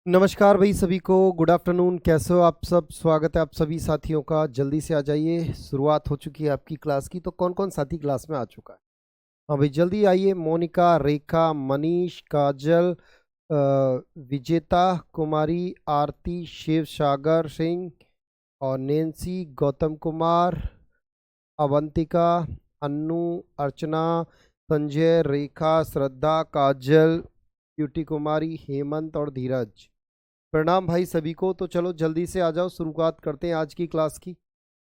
नमस्कार भाई सभी को, गुड आफ्टरनून। कैसे हो आप सब? स्वागत है आप सभी साथियों का। जल्दी से आ जाइए, शुरुआत हो चुकी है आपकी क्लास की। तो कौन कौन साथी क्लास में आ चुका है? हाँ भाई जल्दी आइए। मोनिका, रेखा, मनीष, काजल, विजेता, कुमारी, आरती, शिव सागर सिंह और नैन्सी, गौतम कुमार, अवंतिका, अन्नू, अर्चना, संजय, रेखा, श्रद्धा, काजल, ब्यूटी कुमारी, हेमंत और धीरज। प्रणाम भाई सभी को। तो चलो जल्दी से आ जाओ, शुरुआत करते हैं आज की क्लास की।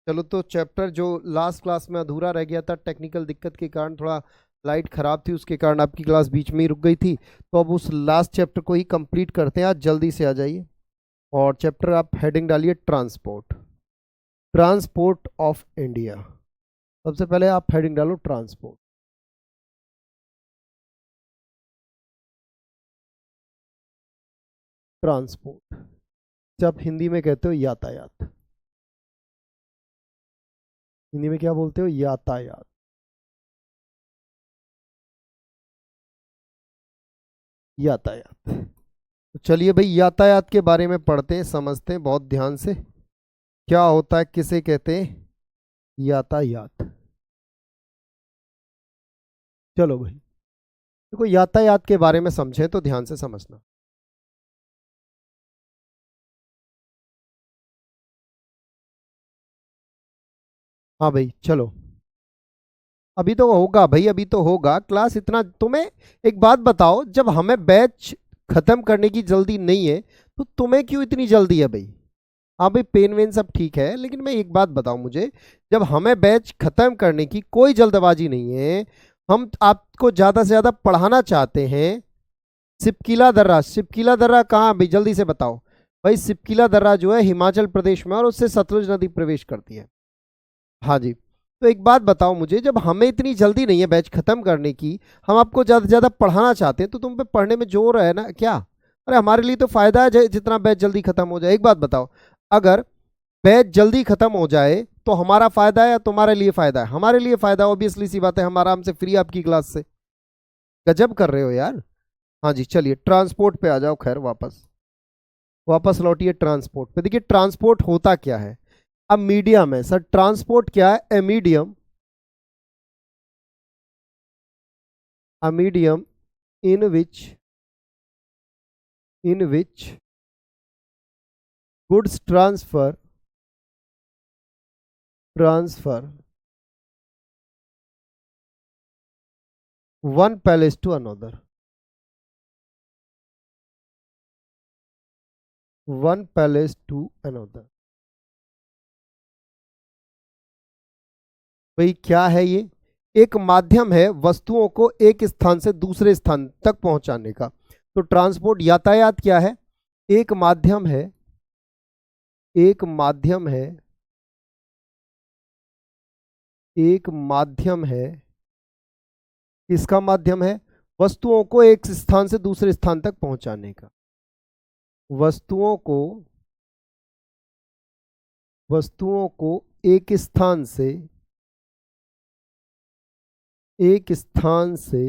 चलो, तो चैप्टर जो लास्ट क्लास में अधूरा रह गया था, टेक्निकल दिक्कत के कारण, थोड़ा लाइट खराब थी, उसके कारण आपकी क्लास बीच में ही रुक गई थी। तो अब उस लास्ट चैप्टर को ही कंप्लीट करते हैं आज। जल्दी से आ जाइए और चैप्टर आप हेडिंग डालिए ट्रांसपोर्ट, ट्रांसपोर्ट ऑफ इंडिया। सबसे पहले आप हेडिंग डालो ट्रांसपोर्ट। ट्रांसपोर्ट जब हिंदी में कहते हो यातायात। हिंदी में क्या बोलते हो? यातायात। यातायात। तो चलिए भाई, यातायात के बारे में पढ़ते हैं, समझते हैं बहुत ध्यान से। क्या होता है, किसे कहते हैं यातायात? चलो भाई, देखो यातायात के बारे में समझें तो ध्यान से समझना। हाँ भाई चलो, अभी तो होगा भाई, अभी तो होगा क्लास। इतना तुम्हें एक बात बताओ, जब हमें बैच खत्म करने की जल्दी नहीं है तो तुम्हें क्यों इतनी जल्दी है भाई? हाँ भाई, पेन वेन सब ठीक है, लेकिन मैं एक बात बताऊं मुझे, जब हमें बैच खत्म करने की कोई जल्दबाजी नहीं है, हम आपको ज्यादा से ज्यादा पढ़ाना चाहते हैं। सिपकीला दर्रा, सिपकीला दर्रा कहाँ भाई? जल्दी से बताओ भाई। सिपकीला दर्रा जो है हिमाचल प्रदेश में, और उससे सतलुज नदी प्रवेश करती है। हाँ जी। तो एक बात बताओ मुझे, जब हमें इतनी जल्दी नहीं है बैच खत्म करने की, हम आपको ज्यादा से ज्यादा पढ़ाना चाहते हैं, तो तुम पे पढ़ने में जोर है ना क्या? अरे हमारे लिए तो फायदा है जितना बैच जल्दी खत्म हो जाए। एक बात बताओ, अगर बैच जल्दी खत्म हो जाए तो हमारा फायदा है या तुम्हारे लिए फायदा है? हमारे लिए फायदा, ऑब्वियसली सी बात है, हम आराम से फ्री आपकी क्लास से। गजब कर रहे हो यार। हाँ जी, चलिए ट्रांसपोर्ट पे आ जाओ। खैर वापस वापस लौटिए ट्रांसपोर्ट पे। देखिए ट्रांसपोर्ट होता क्या है। अब मीडियम है सर, ट्रांसपोर्ट क्या है? A medium, a medium in which goods transfer one place to another, one place to another। भाई क्या है ये? एक माध्यम है वस्तुओं को एक स्थान से दूसरे स्थान तक पहुंचाने का। तो ट्रांसपोर्ट, यातायात क्या है? एक माध्यम है, एक माध्यम है, एक माध्यम है। किसका माध्यम है? वस्तुओं को एक स्थान से दूसरे स्थान तक पहुंचाने का। वस्तुओं को, वस्तुओं को एक स्थान से, एक स्थान से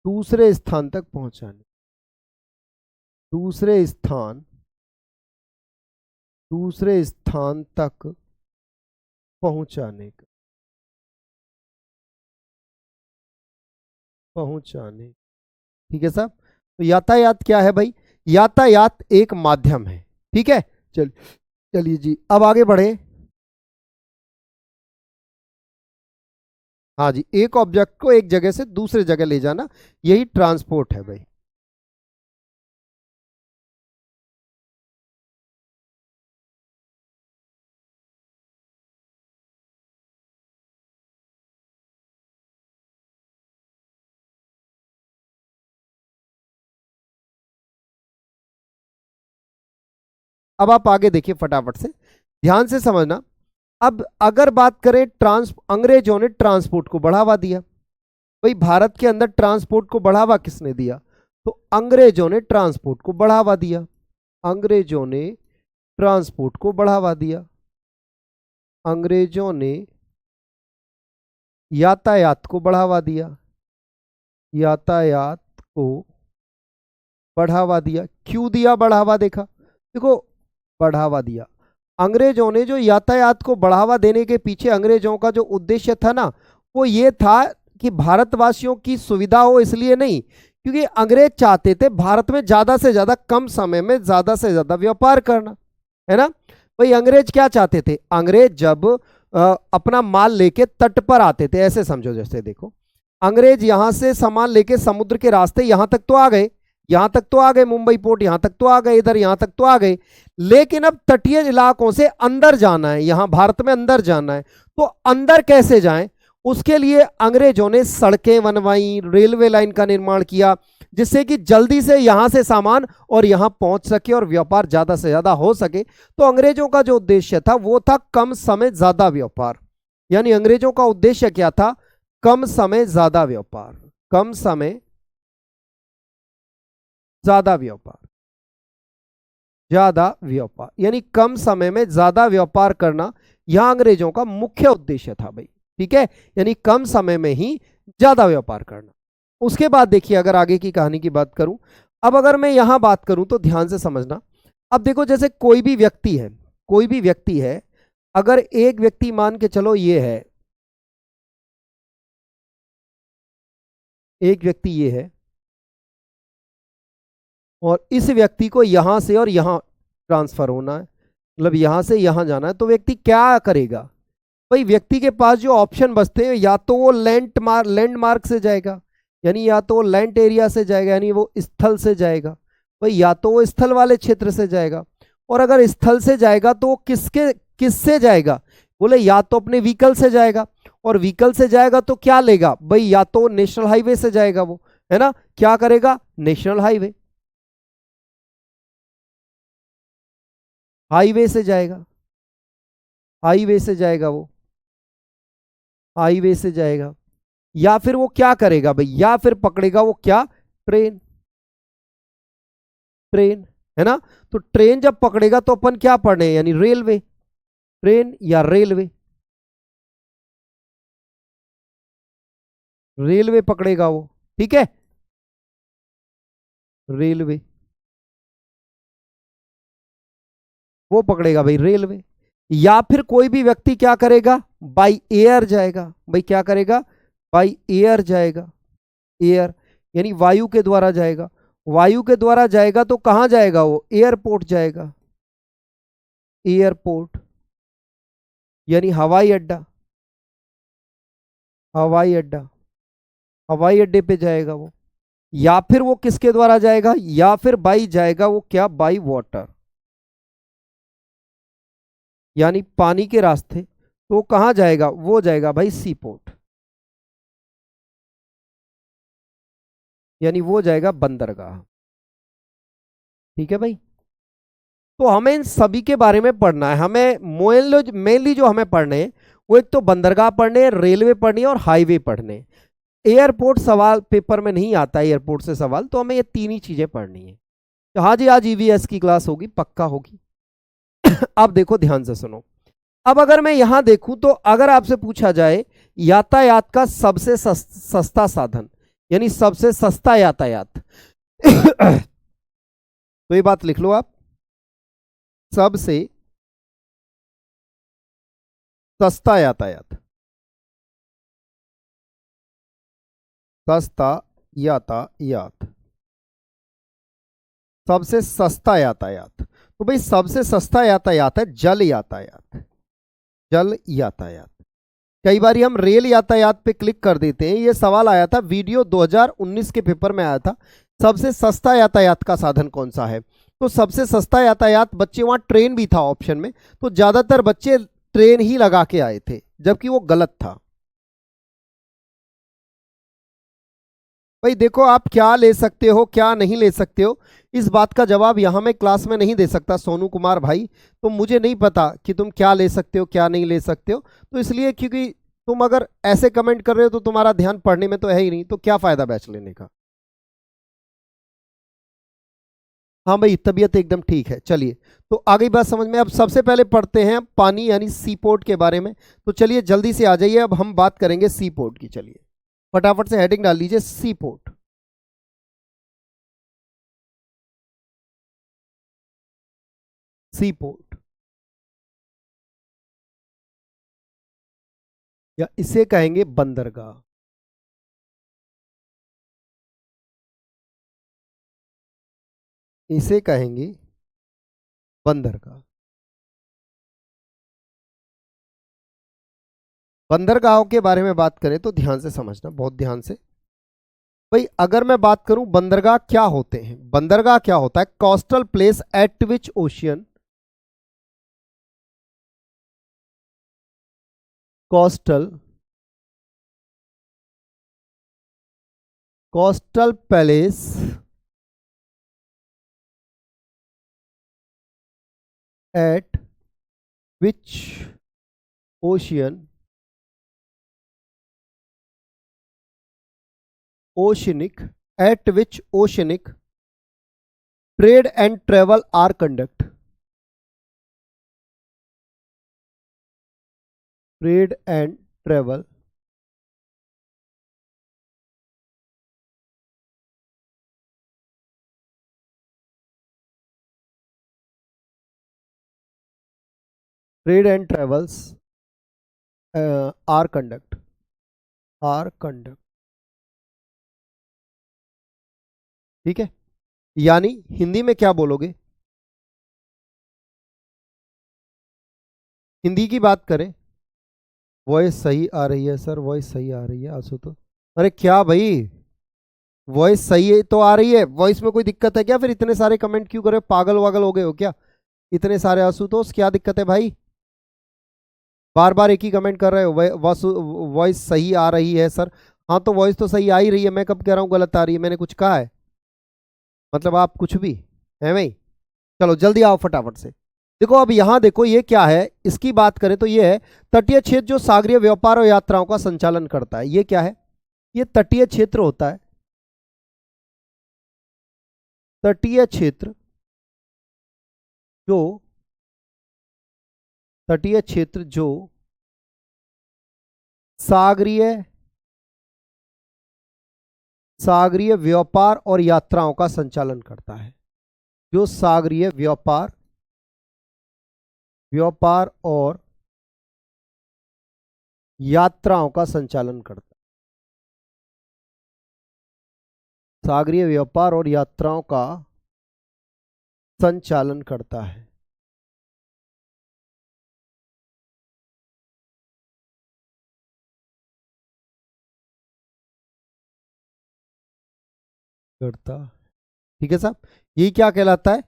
दूसरे स्थान तक पहुंचाने, दूसरे स्थान, दूसरे स्थान तक पहुंचाने का, पहुंचाने। ठीक है साहब। तो यातायात क्या है भाई? यातायात एक माध्यम है। ठीक है। चल चलिए जी, अब आगे बढ़े। हाँ जी, एक ऑब्जेक्ट को एक जगह से दूसरे जगह ले जाना, यही ट्रांसपोर्ट है भाई। अब आप आगे देखिए फटाफट से, ध्यान से समझना। अब अगर बात करें अंग्रेजों ने ट्रांसपोर्ट को बढ़ावा दिया। भाई भारत के अंदर ट्रांसपोर्ट को बढ़ावा किसने दिया? तो अंग्रेजों ने ट्रांसपोर्ट को बढ़ावा दिया। अंग्रेजों ने ट्रांसपोर्ट को बढ़ावा दिया। अंग्रेजों ने यातायात को बढ़ावा दिया। यातायात को बढ़ावा दिया। क्यों दिया बढ़ावा? देखा, देखो, बढ़ावा दिया। अंग्रेजों ने जो यातायात को बढ़ावा देने के पीछे अंग्रेजों का जो उद्देश्य था ना, वो ये था कि भारतवासियों की सुविधा हो, इसलिए नहीं, क्योंकि अंग्रेज चाहते थे भारत में ज्यादा से ज्यादा कम समय में ज्यादा से ज्यादा व्यापार करना, है ना। भाई अंग्रेज क्या चाहते थे? अंग्रेज जब अपना माल लेके तट पर आते थे, ऐसे समझो, जैसे देखो, अंग्रेज यहां से सामान लेके समुद्र के रास्ते यहां तक तो आ गए, यहां तक तो आ गए, मुंबई पोर्ट यहां तक तो आ गए, इधर यहां तक तो आ गए, लेकिन अब तटीय इलाकों से अंदर जाना है, यहां भारत में अंदर जाना है, तो अंदर कैसे जाएं? उसके लिए अंग्रेजों ने सड़कें बनवाई, रेलवे लाइन का निर्माण किया, जिससे कि जल्दी से यहां से सामान और यहां पहुंच सके और व्यापार ज्यादा से ज्यादा हो सके। तो अंग्रेजों का जो उद्देश्य था वो था कम समय ज्यादा व्यापार। यानी अंग्रेजों का उद्देश्य क्या था? कम समय ज्यादा व्यापार, कम समय ज्यादा व्यापार, ज्यादा व्यापार, यानी कम समय में ज्यादा व्यापार करना यहां अंग्रेजों का मुख्य उद्देश्य था भाई। ठीक है, यानी कम समय में ही ज्यादा व्यापार करना। उसके बाद देखिए, अगर आगे की कहानी की बात करूं, अब अगर मैं यहां बात करूं तो ध्यान से समझना। अब देखो, जैसे कोई भी व्यक्ति है, कोई भी व्यक्ति है, अगर एक व्यक्ति मान के चलो ये है, एक व्यक्ति ये है, और इस व्यक्ति को यहां से और यहां ट्रांसफर होना है, मतलब यहां से यहां जाना है, तो व्यक्ति क्या करेगा? भाई व्यक्ति के पास जो ऑप्शन बचते हैं, या तो वो लैंडमार्क से जाएगा, यानी या तो वो लैंड एरिया से जाएगा, यानी वो स्थल से जाएगा, भाई या तो वो स्थल वाले क्षेत्र से जाएगा। और अगर स्थल से जाएगा तो वो किससे जाएगा? बोले या तो अपने व्हीकल से जाएगा, और व्हीकल से जाएगा तो क्या लेगा भाई? या तो नेशनल हाईवे से जाएगा वो, है ना। क्या करेगा? नेशनल हाईवे, हाईवे से जाएगा, हाईवे से जाएगा वो, हाईवे से जाएगा। या फिर वो क्या करेगा भाई? या फिर पकड़ेगा वो क्या? ट्रेन, ट्रेन, है ना। तो ट्रेन जब पकड़ेगा तो अपन क्या पढ़ने हैं? यानी रेलवे, ट्रेन या रेलवे, रेलवे पकड़ेगा वो। ठीक है, रेलवे, वो पकड़ेगा भाई रेलवे। या फिर कोई भी व्यक्ति क्या करेगा? बाई एयर जाएगा। भाई क्या करेगा? बाई एयर जाएगा, एयर, यानी वायु के द्वारा जाएगा। वायु के द्वारा जाएगा तो कहां जाएगा वो? एयरपोर्ट जाएगा, एयरपोर्ट, यानी हवाई अड्डा, हवाई अड्डा, हवाई अड्डे पे जाएगा वो। या फिर वो किसके द्वारा जाएगा? या फिर बाई जाएगा वो क्या? बाई वाटर, यानी पानी के रास्ते। तो वो कहां जाएगा? वो जाएगा भाई सी पोर्ट, यानी वो जाएगा बंदरगाह। ठीक है भाई, तो हमें इन सभी के बारे में पढ़ना है। हमें मेनली जो हमें पढ़ने हैं वो एक तो बंदरगाह पढ़ने हैं, रेलवे पढ़नी है और हाईवे पढ़ने हैं। एयरपोर्ट सवाल पेपर में नहीं आता है, एयरपोर्ट से सवाल, तो हमें ये तीन ही चीजें पढ़नी है। तो हाँ जी, आज ईवीएस की क्लास होगी, पक्का होगी। अब देखो ध्यान से सुनो। अब अगर मैं यहां देखूं तो अगर आपसे पूछा जाए यातायात का सबसे सस्ता साधन, यानी सबसे सस्ता यातायात तो ये बात लिख लो आप, सबसे सस्ता यातायात, सस्ता यातायात, सबसे सस्ता यातायात। तो भाई सबसे सस्ता यातायात है जल यातायात, जल यातायात। कई बार हम रेल यातायात पे क्लिक कर देते हैं। ये सवाल आया था, वीडियो 2019 के पेपर में आया था, सबसे सस्ता यातायात का साधन कौन सा है? तो सबसे सस्ता यातायात बच्चे, वहां ट्रेन भी था ऑप्शन में, तो ज्यादातर बच्चे ट्रेन ही लगा के आए थे, जबकि वो गलत था। भाई देखो, आप क्या ले सकते हो क्या नहीं ले सकते हो, इस बात का जवाब यहां मैं क्लास में नहीं दे सकता सोनू कुमार भाई। तो मुझे नहीं पता कि तुम क्या ले सकते हो क्या नहीं ले सकते हो, तो इसलिए, क्योंकि तुम अगर ऐसे कमेंट कर रहे हो तो तुम्हारा ध्यान पढ़ने में तो है ही नहीं, तो क्या फायदा बैच लेने का। हाँ भाई, तबीयत एकदम ठीक है। चलिए, तो आगे बात समझ में। अब सबसे पहले पढ़ते हैं पानी यानी सी पोर्ट के बारे में। तो चलिए जल्दी से आ जाइए, अब हम बात करेंगे सी पोर्ट की। चलिए, फटाफट से हेडिंग डाल लीजिए, सी पोर्ट। सी पोर्ट, या इसे कहेंगे बंदरगाह। इसे कहेंगे बंदरगाह। बंदरगाहों के बारे में बात करें तो ध्यान से समझना, बहुत ध्यान से भाई। अगर मैं बात करूं बंदरगाह क्या होते हैं, बंदरगाह क्या होता है? Coastal place at which ocean, coastal coastal palace at which ocean, oceanic, at which oceanic trade and travel are conduct. Trade and travel trade and travels are conduct, are conduct. ठीक है, यानी हिंदी में क्या बोलोगे? हिंदी की बात करें, वॉइस सही आ रही है सर, वॉइस सही आ रही है आशुतोष। अरे क्या भाई, वॉइस सही है तो आ रही है, वॉइस में कोई दिक्कत है क्या? फिर इतने सारे कमेंट क्यों करे, पागल वागल हो गए हो क्या? इतने सारे आशुतोष, क्या दिक्कत है भाई? बार बार एक ही कमेंट कर रहे हो, वॉइस सही आ रही है सर। हाँ तो वॉइस तो सही आ ही रही है, मैं कब कह रहा हूँ गलत आ रही है? मैंने कुछ कहा है? मतलब आप कुछ भी है भाई। चलो जल्दी आओ फटाफट से। देखो अब यहां देखो, ये क्या है, इसकी बात करें तो ये है तटीय क्षेत्र जो सागरीय व्यापार और यात्राओं का संचालन करता है। ये क्या है? ये तटीय क्षेत्र होता है। तटीय क्षेत्र जो तटीय क्षेत्र जो सागरीय सागरीय व्यापार और यात्राओं का संचालन करता है। जो सागरीय व्यापार व्यापार और यात्राओं का संचालन करता है। सागरीय व्यापार और यात्राओं का संचालन करता है। करता, ठीक है साहब। यही क्या कहलाता है?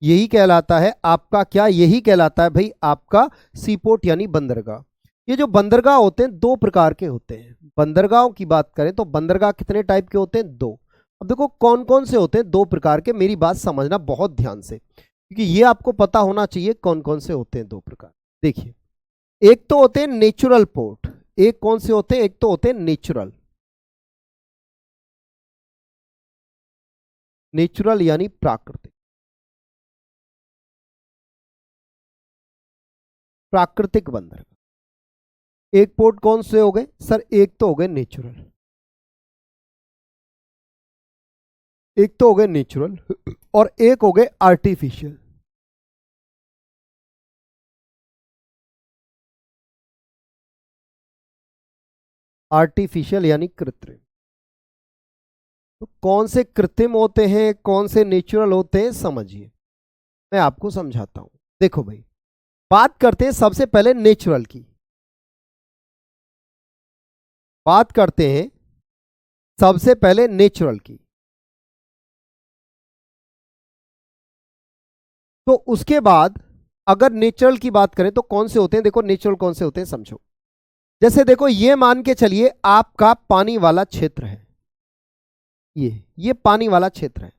यही कहलाता है आपका क्या? यही कहलाता है भाई आपका सीपोर्ट यानी बंदरगाह। ये जो बंदरगाह होते हैं दो प्रकार के होते हैं। बंदरगाहों की बात करें तो बंदरगाह कितने टाइप के होते हैं? दो। अब देखो कौन कौन से होते हैं दो प्रकार के, मेरी बात समझना बहुत ध्यान से, क्योंकि ये आपको पता होना चाहिए कौन कौन से होते हैं दो प्रकार। देखिए, एक तो होते हैं नेचुरल पोर्ट। एक कौन से होते हैं? एक तो होते हैं नेचुरल। नेचुरल यानी प्राकृतिक। प्राकृतिक बंदरगाह। एक पोर्ट कौन से हो गए सर? एक तो हो गए नेचुरल, एक तो हो गए नेचुरल और एक हो गए आर्टिफिशियल। आर्टिफिशियल यानी कृत्रिम। तो कौन से कृत्रिम होते हैं, कौन से नेचुरल होते हैं, समझिए मैं आपको समझाता हूं। देखो भाई, बात करते हैं सबसे पहले नेचुरल की। बात करते हैं सबसे पहले नेचुरल की। तो उसके बाद अगर नेचुरल की बात करें तो कौन से होते हैं? देखो नेचुरल कौन से होते हैं समझो। जैसे देखो, ये मान के चलिए आपका पानी वाला क्षेत्र है, ये पानी वाला क्षेत्र है,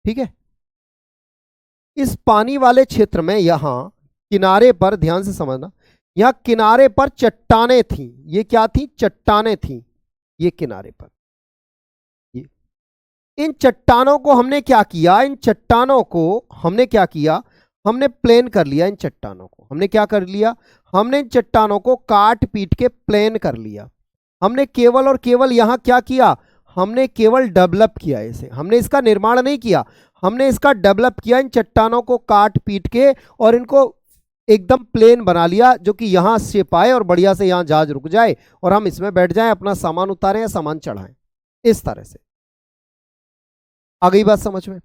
ठीक है। इस पानी वाले क्षेत्र में यहां किनारे पर, ध्यान से समझना, यहां किनारे पर चट्टानें थी। ये क्या थी? चट्टानें थी। ये किनारे पर, ये इन चट्टानों को हमने क्या किया? इन चट्टानों को हमने क्या किया? हमने प्लेन कर लिया। इन चट्टानों को हमने क्या कर लिया? हमने इन चट्टानों को काट पीट के प्लेन कर लिया। हमने केवल और केवल यहां क्या किया, हमने केवल डेवलप किया इसे, हमने इसका निर्माण नहीं किया, हमने इसका डेवलप किया। इन चट्टानों को काट पीट के और इनको एकदम प्लेन बना लिया, जो कि यहां शिप आए और बढ़िया से यहां जहाज रुक जाए और हम इसमें बैठ जाएं, अपना सामान उतारें या सामान चढ़ाएं, इस तरह से। आ गई बात समझ में?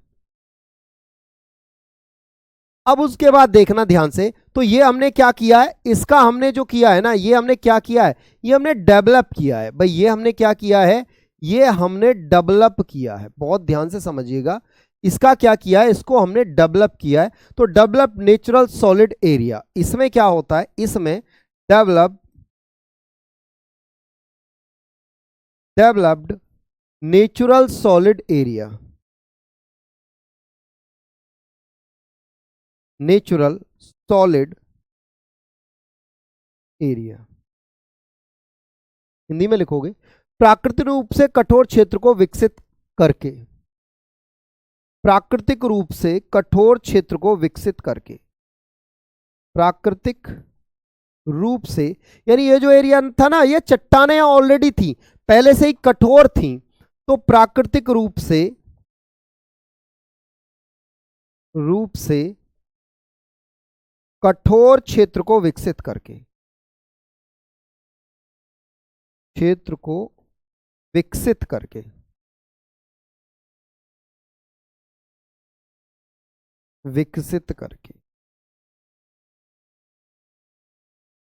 अब उसके बाद देखना ध्यान से, तो ये हमने क्या किया है, इसका हमने जो किया है ना, ये हमने क्या किया है, ये हमने डेवलप किया है भाई। ये हमने क्या किया है, ये हमने डेवलप किया है, बहुत ध्यान से समझिएगा। इसका क्या किया है, इसको हमने डेवलप किया है। तो डेवलप नेचुरल सॉलिड एरिया, इसमें क्या होता है, इसमें developed natural solid area, natural solid area, Hindi में लिखोगे प्राकृतिक रूप से कठोर क्षेत्र को विकसित करके, प्राकृतिक रूप से कठोर क्षेत्र को विकसित करके, प्राकृतिक रूप से, यानी ये जो एरिया था ना, ये चट्टानें ऑलरेडी थी, पहले से ही कठोर थी, तो प्राकृतिक रूप से कठोर क्षेत्र को विकसित करके, क्षेत्र को विकसित करके, विकसित करके,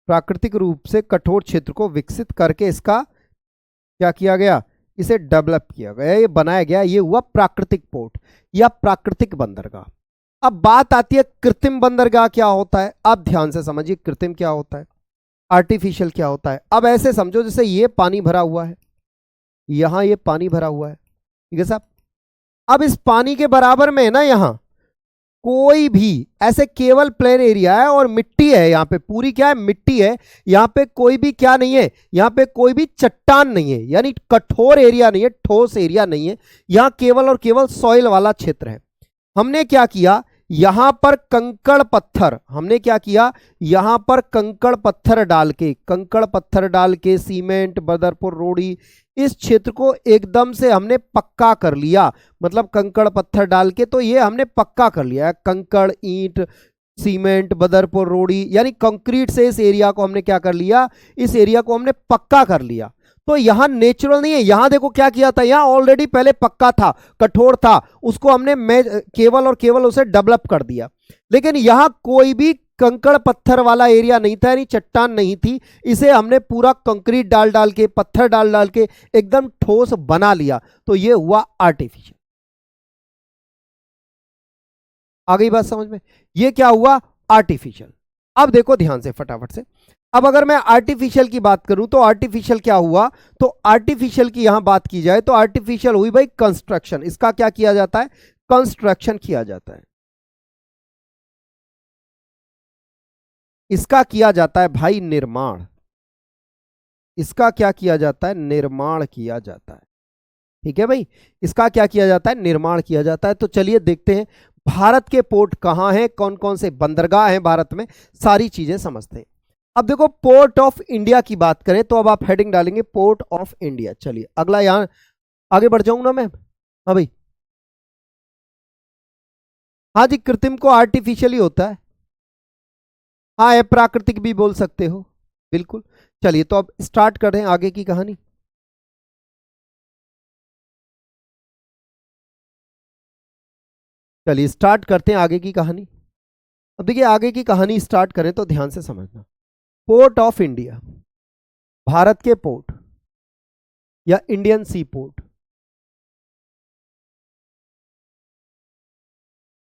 प्राकृतिक रूप से कठोर क्षेत्र को विकसित करके इसका क्या किया गया, इसे डेवलप किया गया, ये बनाया गया, ये हुआ प्राकृतिक पोर्ट या प्राकृतिक बंदरगाह। अब बात आती है कृत्रिम बंदरगाह क्या होता है। अब ध्यान से समझिए, कृत्रिम क्या होता है, आर्टिफिशियल क्या होता है। अब ऐसे समझो जैसे ये पानी भरा हुआ है, यहां ये पानी भरा हुआ है, ठीक है साहब। अब इस पानी के बराबर में है ना, यहां कोई भी ऐसे केवल प्लेन एरिया है और मिट्टी है, यहां पे पूरी क्या है, मिट्टी है, यहां पे कोई भी क्या नहीं है, यहां पे कोई भी चट्टान नहीं है, यानी कठोर एरिया नहीं है, ठोस एरिया नहीं है, यहां केवल और केवल सॉइल वाला क्षेत्र है। हमने क्या किया, यहां पर कंकड़ पत्थर, हमने क्या किया, यहां पर कंकड़ पत्थर डाल के, कंकड़ पत्थर डाल के, सीमेंट, बदरपुर, रोड़ी, इस क्षेत्र को एकदम से हमने पक्का कर लिया। मतलब कंकड़ पत्थर डाल के तो ये हमने पक्का कर लिया है, कंकड़, ईंट, सीमेंट, बदरपुर, रोड़ी, यानी कंक्रीट से इस एरिया को हमने क्या कर लिया, इस एरिया को हमने पक्का कर लिया। तो यहां नेचुरल नहीं है, यहां देखो क्या किया था, यहां ऑलरेडी पहले पक्का था, कठोर था, उसको हमने केवल और केवल उसे डेवलप कर दिया। लेकिन यहां कोई भी कंकड़ पत्थर वाला एरिया नहीं था, यानी चट्टान नहीं थी, इसे हमने पूरा कंक्रीट डाल डाल के, पत्थर डाल डाल के एकदम ठोस बना लिया। तो ये हुआ आर्टिफिशियल। आ गई बात समझ में, ये क्या हुआ, आर्टिफिशियल। अब देखो ध्यान से फटाफट से, अब अगर मैं आर्टिफिशियल की बात करूं तो आर्टिफिशियल क्या हुआ, तो आर्टिफिशियल की यहां बात की जाए तो आर्टिफिशियल हुई भाई कंस्ट्रक्शन। इसका क्या किया जाता है, कंस्ट्रक्शन किया जाता है, इसका किया जाता है भाई निर्माण, इसका क्या किया जाता है, निर्माण किया जाता है। ठीक है भाई, इसका क्या किया जाता है, निर्माण किया जाता है। तो चलिए देखते हैं भारत के पोर्ट कहां हैं, कौन कौन से बंदरगाह हैं भारत में, सारी चीजें समझते हैं। अब देखो पोर्ट ऑफ इंडिया की बात करें तो अब आप हेडिंग डालेंगे पोर्ट ऑफ इंडिया। चलिए अगला, यहां आगे बढ़ जाऊंगा मैं। हाँ भाई, हाँ जी, कृत्रिम को आर्टिफिशियल ही होता है, हाँ प्राकृतिक भी बोल सकते हो, बिल्कुल। चलिए तो अब स्टार्ट कर रहे हैं आगे की कहानी। चलिए स्टार्ट करते हैं आगे की कहानी। अब देखिए आगे की कहानी स्टार्ट करें तो ध्यान से समझना। पोर्ट ऑफ इंडिया, भारत के पोर्ट या इंडियन सी पोर्ट,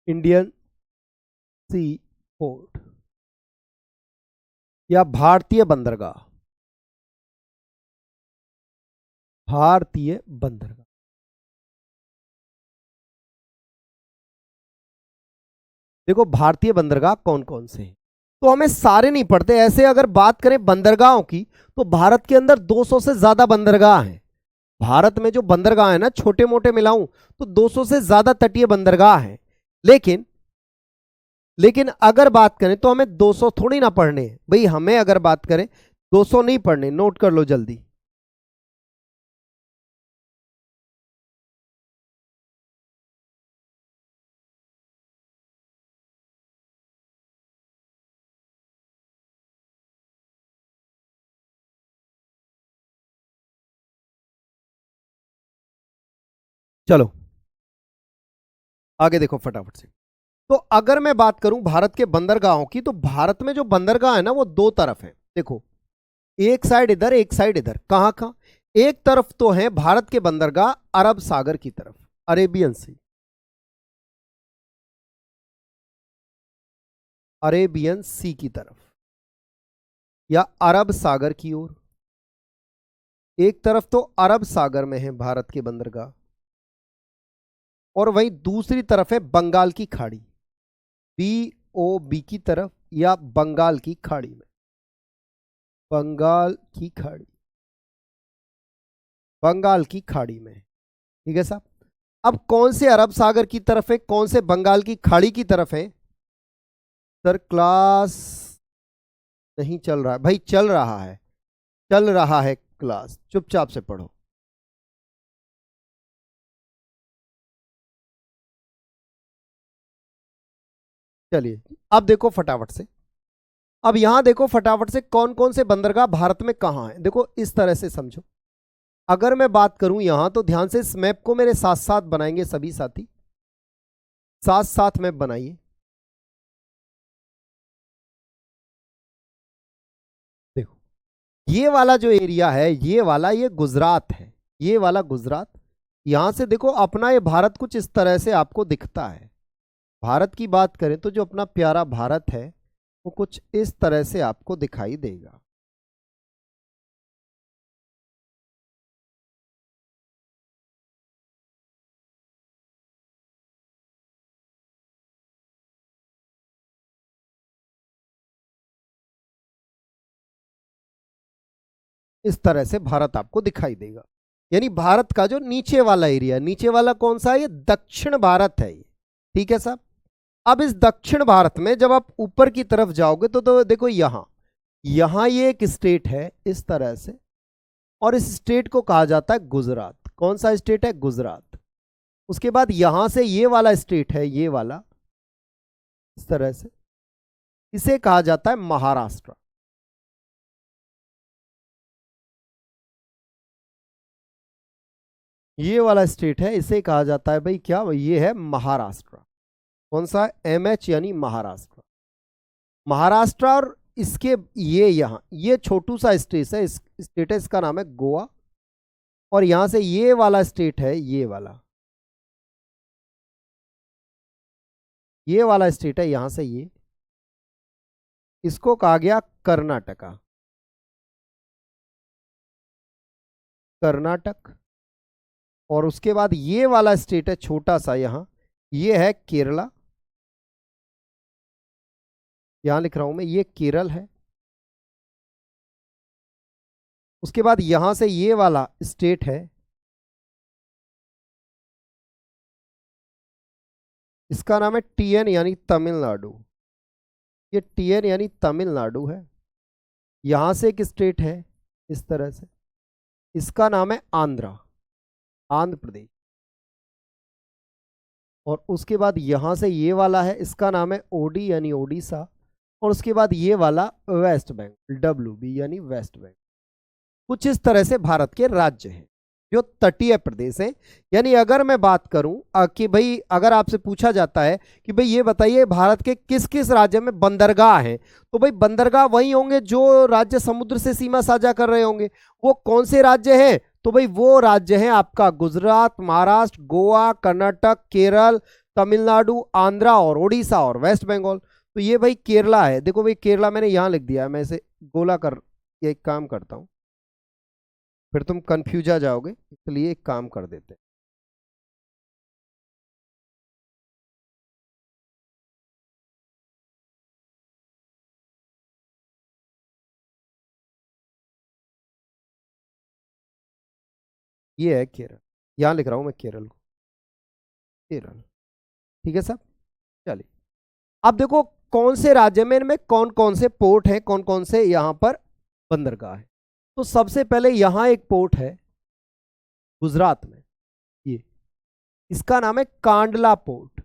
इंडियन सी पोर्ट या भारतीय बंदरगाह, भारतीय बंदरगाह। देखो भारतीय बंदरगाह कौन कौन से हैं, तो हमें सारे नहीं पढ़ते। ऐसे अगर बात करें बंदरगाहों की तो भारत के अंदर 200 से ज्यादा बंदरगाह हैं। भारत में जो बंदरगाह है ना, छोटे मोटे मिलाऊं तो 200 से ज्यादा तटीय बंदरगाह हैं। लेकिन लेकिन अगर बात करें तो हमें 200 थोड़ी ना पढ़ने भाई, हमें अगर बात करें 200 नहीं पढ़ने, नोट कर लो जल्दी। चलो आगे देखो फटाफट से। तो अगर मैं बात करूं भारत के बंदरगाहों की, तो भारत में जो बंदरगाह है ना वो दो तरफ है। देखो, एक साइड इधर, एक साइड इधर। कहां कहां? एक तरफ तो है भारत के बंदरगाह अरब सागर की तरफ, अरेबियन सी, अरेबियन सी की तरफ या अरब सागर की ओर। एक तरफ तो अरब सागर में है भारत के बंदरगाह, और वहीं दूसरी तरफ है बंगाल की खाड़ी, BOB की तरफ या बंगाल की खाड़ी में, बंगाल की खाड़ी, बंगाल की खाड़ी में। ठीक है साहब। अब कौन से अरब सागर की तरफ है, कौन से बंगाल की खाड़ी की तरफ है? सर क्लास नहीं चल रहा है भाई, चल रहा है, चल रहा है क्लास, चुपचाप से पढ़ो। चलिए अब देखो फटाफट से, अब यहां देखो फटाफट से कौन कौन से बंदरगाह भारत में कहां है। देखो इस तरह से समझो, अगर मैं बात करूं यहां, तो ध्यान से इस मैप को मेरे साथ साथ बनाएंगे सभी साथी, साथ साथ मैप बनाइए। देखो ये वाला जो एरिया है, ये वाला, ये गुजरात है, ये वाला गुजरात। यहां से देखो अपना ये भारत कुछ इस तरह से आपको दिखता है। भारत की बात करें तो जो अपना प्यारा भारत है वो कुछ इस तरह से आपको दिखाई देगा। इस तरह से भारत आपको दिखाई देगा, यानी भारत का जो नीचे वाला एरिया, नीचे वाला कौन सा है? ये दक्षिण भारत है ये। ठीक है साहब। अब इस दक्षिण भारत में जब आप ऊपर की तरफ जाओगे तो देखो यहां, यहां ये एक स्टेट है इस तरह से, और इस स्टेट को कहा जाता है गुजरात। कौन सा स्टेट है? गुजरात। उसके बाद यहां से ये वाला स्टेट है, ये वाला, इस तरह से, इसे कहा जाता है महाराष्ट्र। ये वाला स्टेट है, इसे कहा जाता है भाई क्या? ये है महाराष्ट्र। कौन सा? MH यानी महाराष्ट्र। महाराष्ट्र, और इसके ये यहाँ ये छोटू सा स्टेट है, इस स्टेट है, इसका नाम है गोवा। और यहां से ये वाला स्टेट है, ये वाला स्टेट है, यहां से ये, इसको कहा गया कर्नाटका, कर्नाटक। और उसके बाद ये वाला स्टेट है छोटा सा यहां, ये है केरला। यहां लिख रहा हूं मैं, ये केरल है। उसके बाद यहां से ये वाला स्टेट है, इसका नाम है TN यानी तमिलनाडु। ये TN यानी तमिलनाडु है। यहां से एक स्टेट है इस तरह से, इसका नाम है आंध्रा, आंध्र प्रदेश। और उसके बाद यहां से ये वाला है, इसका नाम है OD यानी ओडिशा। और उसके बाद ये वाला वेस्ट बंगाल, WB यानी वेस्ट बंगाल। कुछ इस तरह से भारत के राज्य हैं जो तटीय प्रदेश हैं। यानी अगर मैं बात करूं कि भाई अगर आपसे पूछा जाता है कि भाई ये बताइए भारत के किस किस राज्य में बंदरगाह हैं, तो भाई बंदरगाह वही होंगे जो राज्य समुद्र से सीमा साझा कर रहे होंगे। वो कौन से राज्य हैं? तो भाई वो राज्य हैं आपका गुजरात, महाराष्ट्र, गोवा, कर्नाटक, केरल, तमिलनाडु, आंध्रा और उड़ीसा और वेस्ट बंगाल। तो ये भाई केरला है। देखो भाई केरला मैंने यहां लिख दिया है, मैं इसे गोला कर, ये एक काम करता हूं, फिर तुम कंफ्यूज आ जाओगे, इसलिए एक काम कर देते हैं। ये है केरल, यहां लिख रहा हूं मैं केरल को, केरल। ठीक है साहब। चलिए अब देखो कौन से राज्य में, इनमें कौन कौन से पोर्ट हैं, कौन कौन से यहां पर बंदरगाह है। तो सबसे पहले यहां एक पोर्ट है गुजरात में, ये, इसका नाम है कांडला पोर्ट,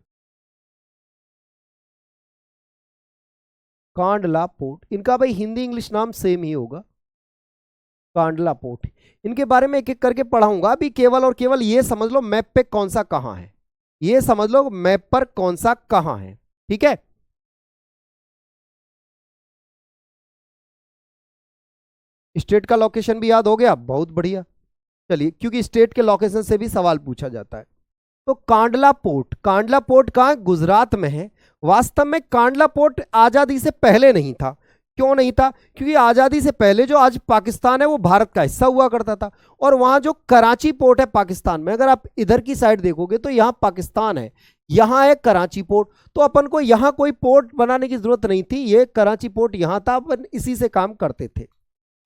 कांडला पोर्ट। इनका भाई हिंदी इंग्लिश नाम सेम ही होगा, कांडला पोर्ट, इनके बारे में एक एक करके पढ़ाऊंगा। अभी केवल और केवल ये समझ लो मैप पे कौन सा कहां है, ये समझ लो मैप पर कौन सा कहां है, ठीक है। स्टेट का लोकेशन भी याद हो गया, बहुत बढ़िया। चलिए, क्योंकि स्टेट के लोकेशन से भी सवाल पूछा जाता है। तो कांडला पोर्ट, कांडला पोर्ट कहाँ है? गुजरात में है। वास्तव में कांडला पोर्ट आजादी से पहले नहीं था। क्यों नहीं था? क्योंकि आजादी से पहले जो आज पाकिस्तान है वो भारत का हिस्सा हुआ करता था, और वहां जो कराची पोर्ट है पाकिस्तान में, अगर आप इधर की साइड देखोगे तो यहां पाकिस्तान है, यहां है कराची पोर्ट। तो अपन को यहां कोई पोर्ट बनाने की जरूरत नहीं थी, ये कराची पोर्ट यहां था, अपन इसी से काम करते थे।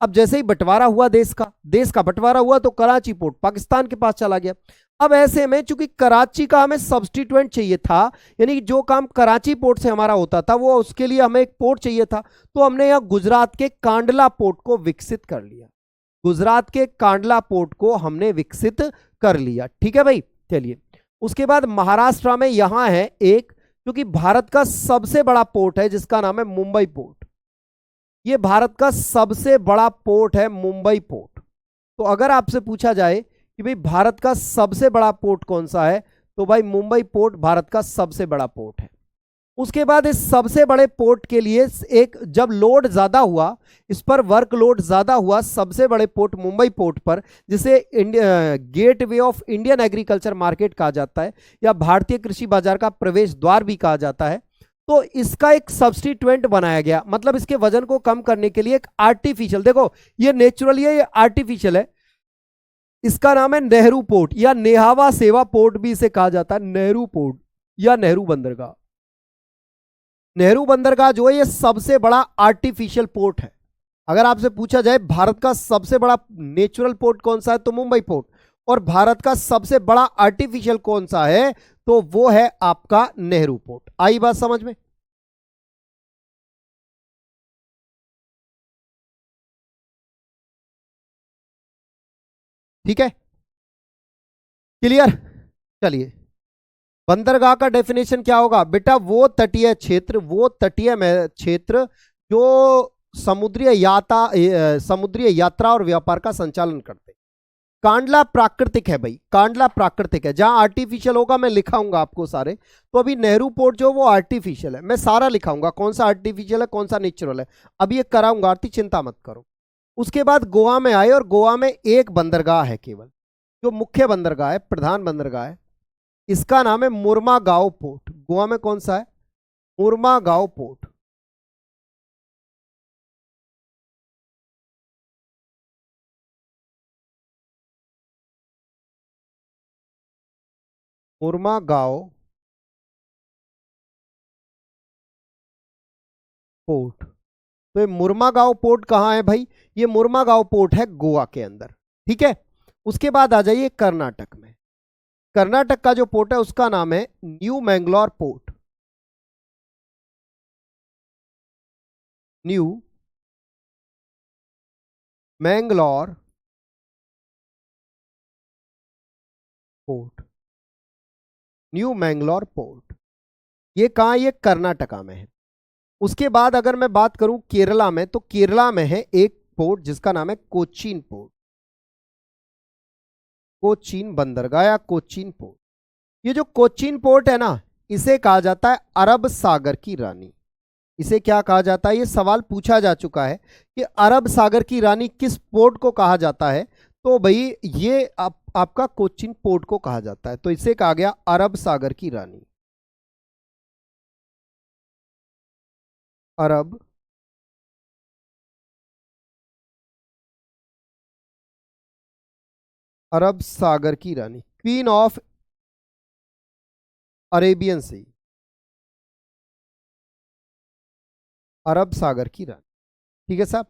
अब जैसे ही बंटवारा हुआ देश का बंटवारा हुआ तो कराची पोर्ट पाकिस्तान के पास चला गया। अब ऐसे में चूंकि कराची का हमें सब्स्टिट्यूएंट चाहिए था, यानी जो काम कराची पोर्ट से हमारा होता था वो उसके लिए हमें एक पोर्ट चाहिए था, तो हमने यहां गुजरात के कांडला पोर्ट को विकसित कर लिया। गुजरात के कांडला पोर्ट को हमने विकसित कर लिया, ठीक है भाई। चलिए, उसके बाद महाराष्ट्र में यहां है एक, क्योंकि भारत का सबसे बड़ा पोर्ट है जिसका नाम है मुंबई पोर्ट। ये भारत का सबसे बड़ा पोर्ट है मुंबई पोर्ट। तो अगर आपसे पूछा जाए कि भाई भारत का सबसे बड़ा पोर्ट कौन सा है, तो भाई मुंबई पोर्ट भारत का सबसे बड़ा पोर्ट है। उसके बाद इस सबसे बड़े पोर्ट के लिए एक जब लोड ज्यादा हुआ, इस पर वर्क लोड ज्यादा हुआ सबसे बड़े पोर्ट मुंबई पोर्ट पर, जिसे gateway of Indian agriculture market कहा जाता है, या भारतीय कृषि बाजार का प्रवेश द्वार भी कहा जाता है। तो इसका एक सब्स्टिट्यूएंट बनाया गया, मतलब इसके वजन को कम करने के लिए एक आर्टिफिशियल, देखो ये नेचुरली है, ये आर्टिफिशियल है, इसका नाम है नेहरू पोर्ट, या नेहावा सेवा पोर्ट भी इसे कहा जाता है, नेहरू पोर्ट या नेहरू बंदरगाह। नेहरू बंदरगाह जो है ये सबसे बड़ा आर्टिफिशियल पोर्ट है। अगर आपसे पूछा जाए भारत का सबसे बड़ा नेचुरल पोर्ट कौन सा है, तो मुंबई पोर्ट, और भारत का सबसे बड़ा आर्टिफिशियल कौन सा है, तो वो है आपका नेहरू पोर्ट। आई बात समझ में? ठीक है, क्लियर। चलिए, बंदरगाह का डेफिनेशन क्या होगा बेटा? वो तटीय क्षेत्र, वो तटीय क्षेत्र जो समुद्रीय यात्रा और व्यापार का संचालन करते। कांडला प्राकृतिक है भाई, कांडला प्राकृतिक है। जहां आर्टिफिशियल होगा मैं लिखाऊंगा आपको सारे, तो अभी नेहरू पोर्ट जो वो आर्टिफिशियल है, मैं सारा लिखाऊंगा कौन सा आर्टिफिशियल है कौन सा नेचुरल है, अभी ये कराऊंगा आरती, चिंता मत करो। उसके बाद गोवा में आए, और गोवा में एक बंदरगाह है केवल, जो मुख्य बंदरगाह है, प्रधान बंदरगाह है, इसका नाम है मुर्मागांव पोर्ट। गोवा में कौन सा है? मुर्मागांव पोर्ट। मुर्मागांव पोर्ट। तो ये मुर्मागांव पोर्ट कहाँ है भाई? ये मुर्मागांव पोर्ट है गोवा के अंदर, ठीक है। उसके बाद आ जाइए कर्नाटक में। कर्नाटक का जो पोर्ट है उसका नाम है new Mangalore port. New Mangalore port, new Mangalore port, ये कहाँ? ये कर्नाटका में है। उसके बाद अगर मैं बात करूं केरला में, तो केरला में है एक पोर्ट जिसका नाम है कोचीन पोर्ट, कोचीन बंदरगाह या कोचीन पोर्ट। ये जो कोचीन पोर्ट है ना, इसे कहा जाता है अरब सागर की रानी। इसे क्या कहा जाता है? ये सवाल पूछा जा चुका है कि अरब सागर की रानी किस पोर्ट को कहा जाता है, तो भाई ये आपका कोचीन पोर्ट को कहा जाता है, तो इसे कहा गया अरब सागर की रानी। अरब अरब सागर की रानी, क्वीन ऑफ अरेबियन सी, अरब सागर की रानी, ठीक है साहब।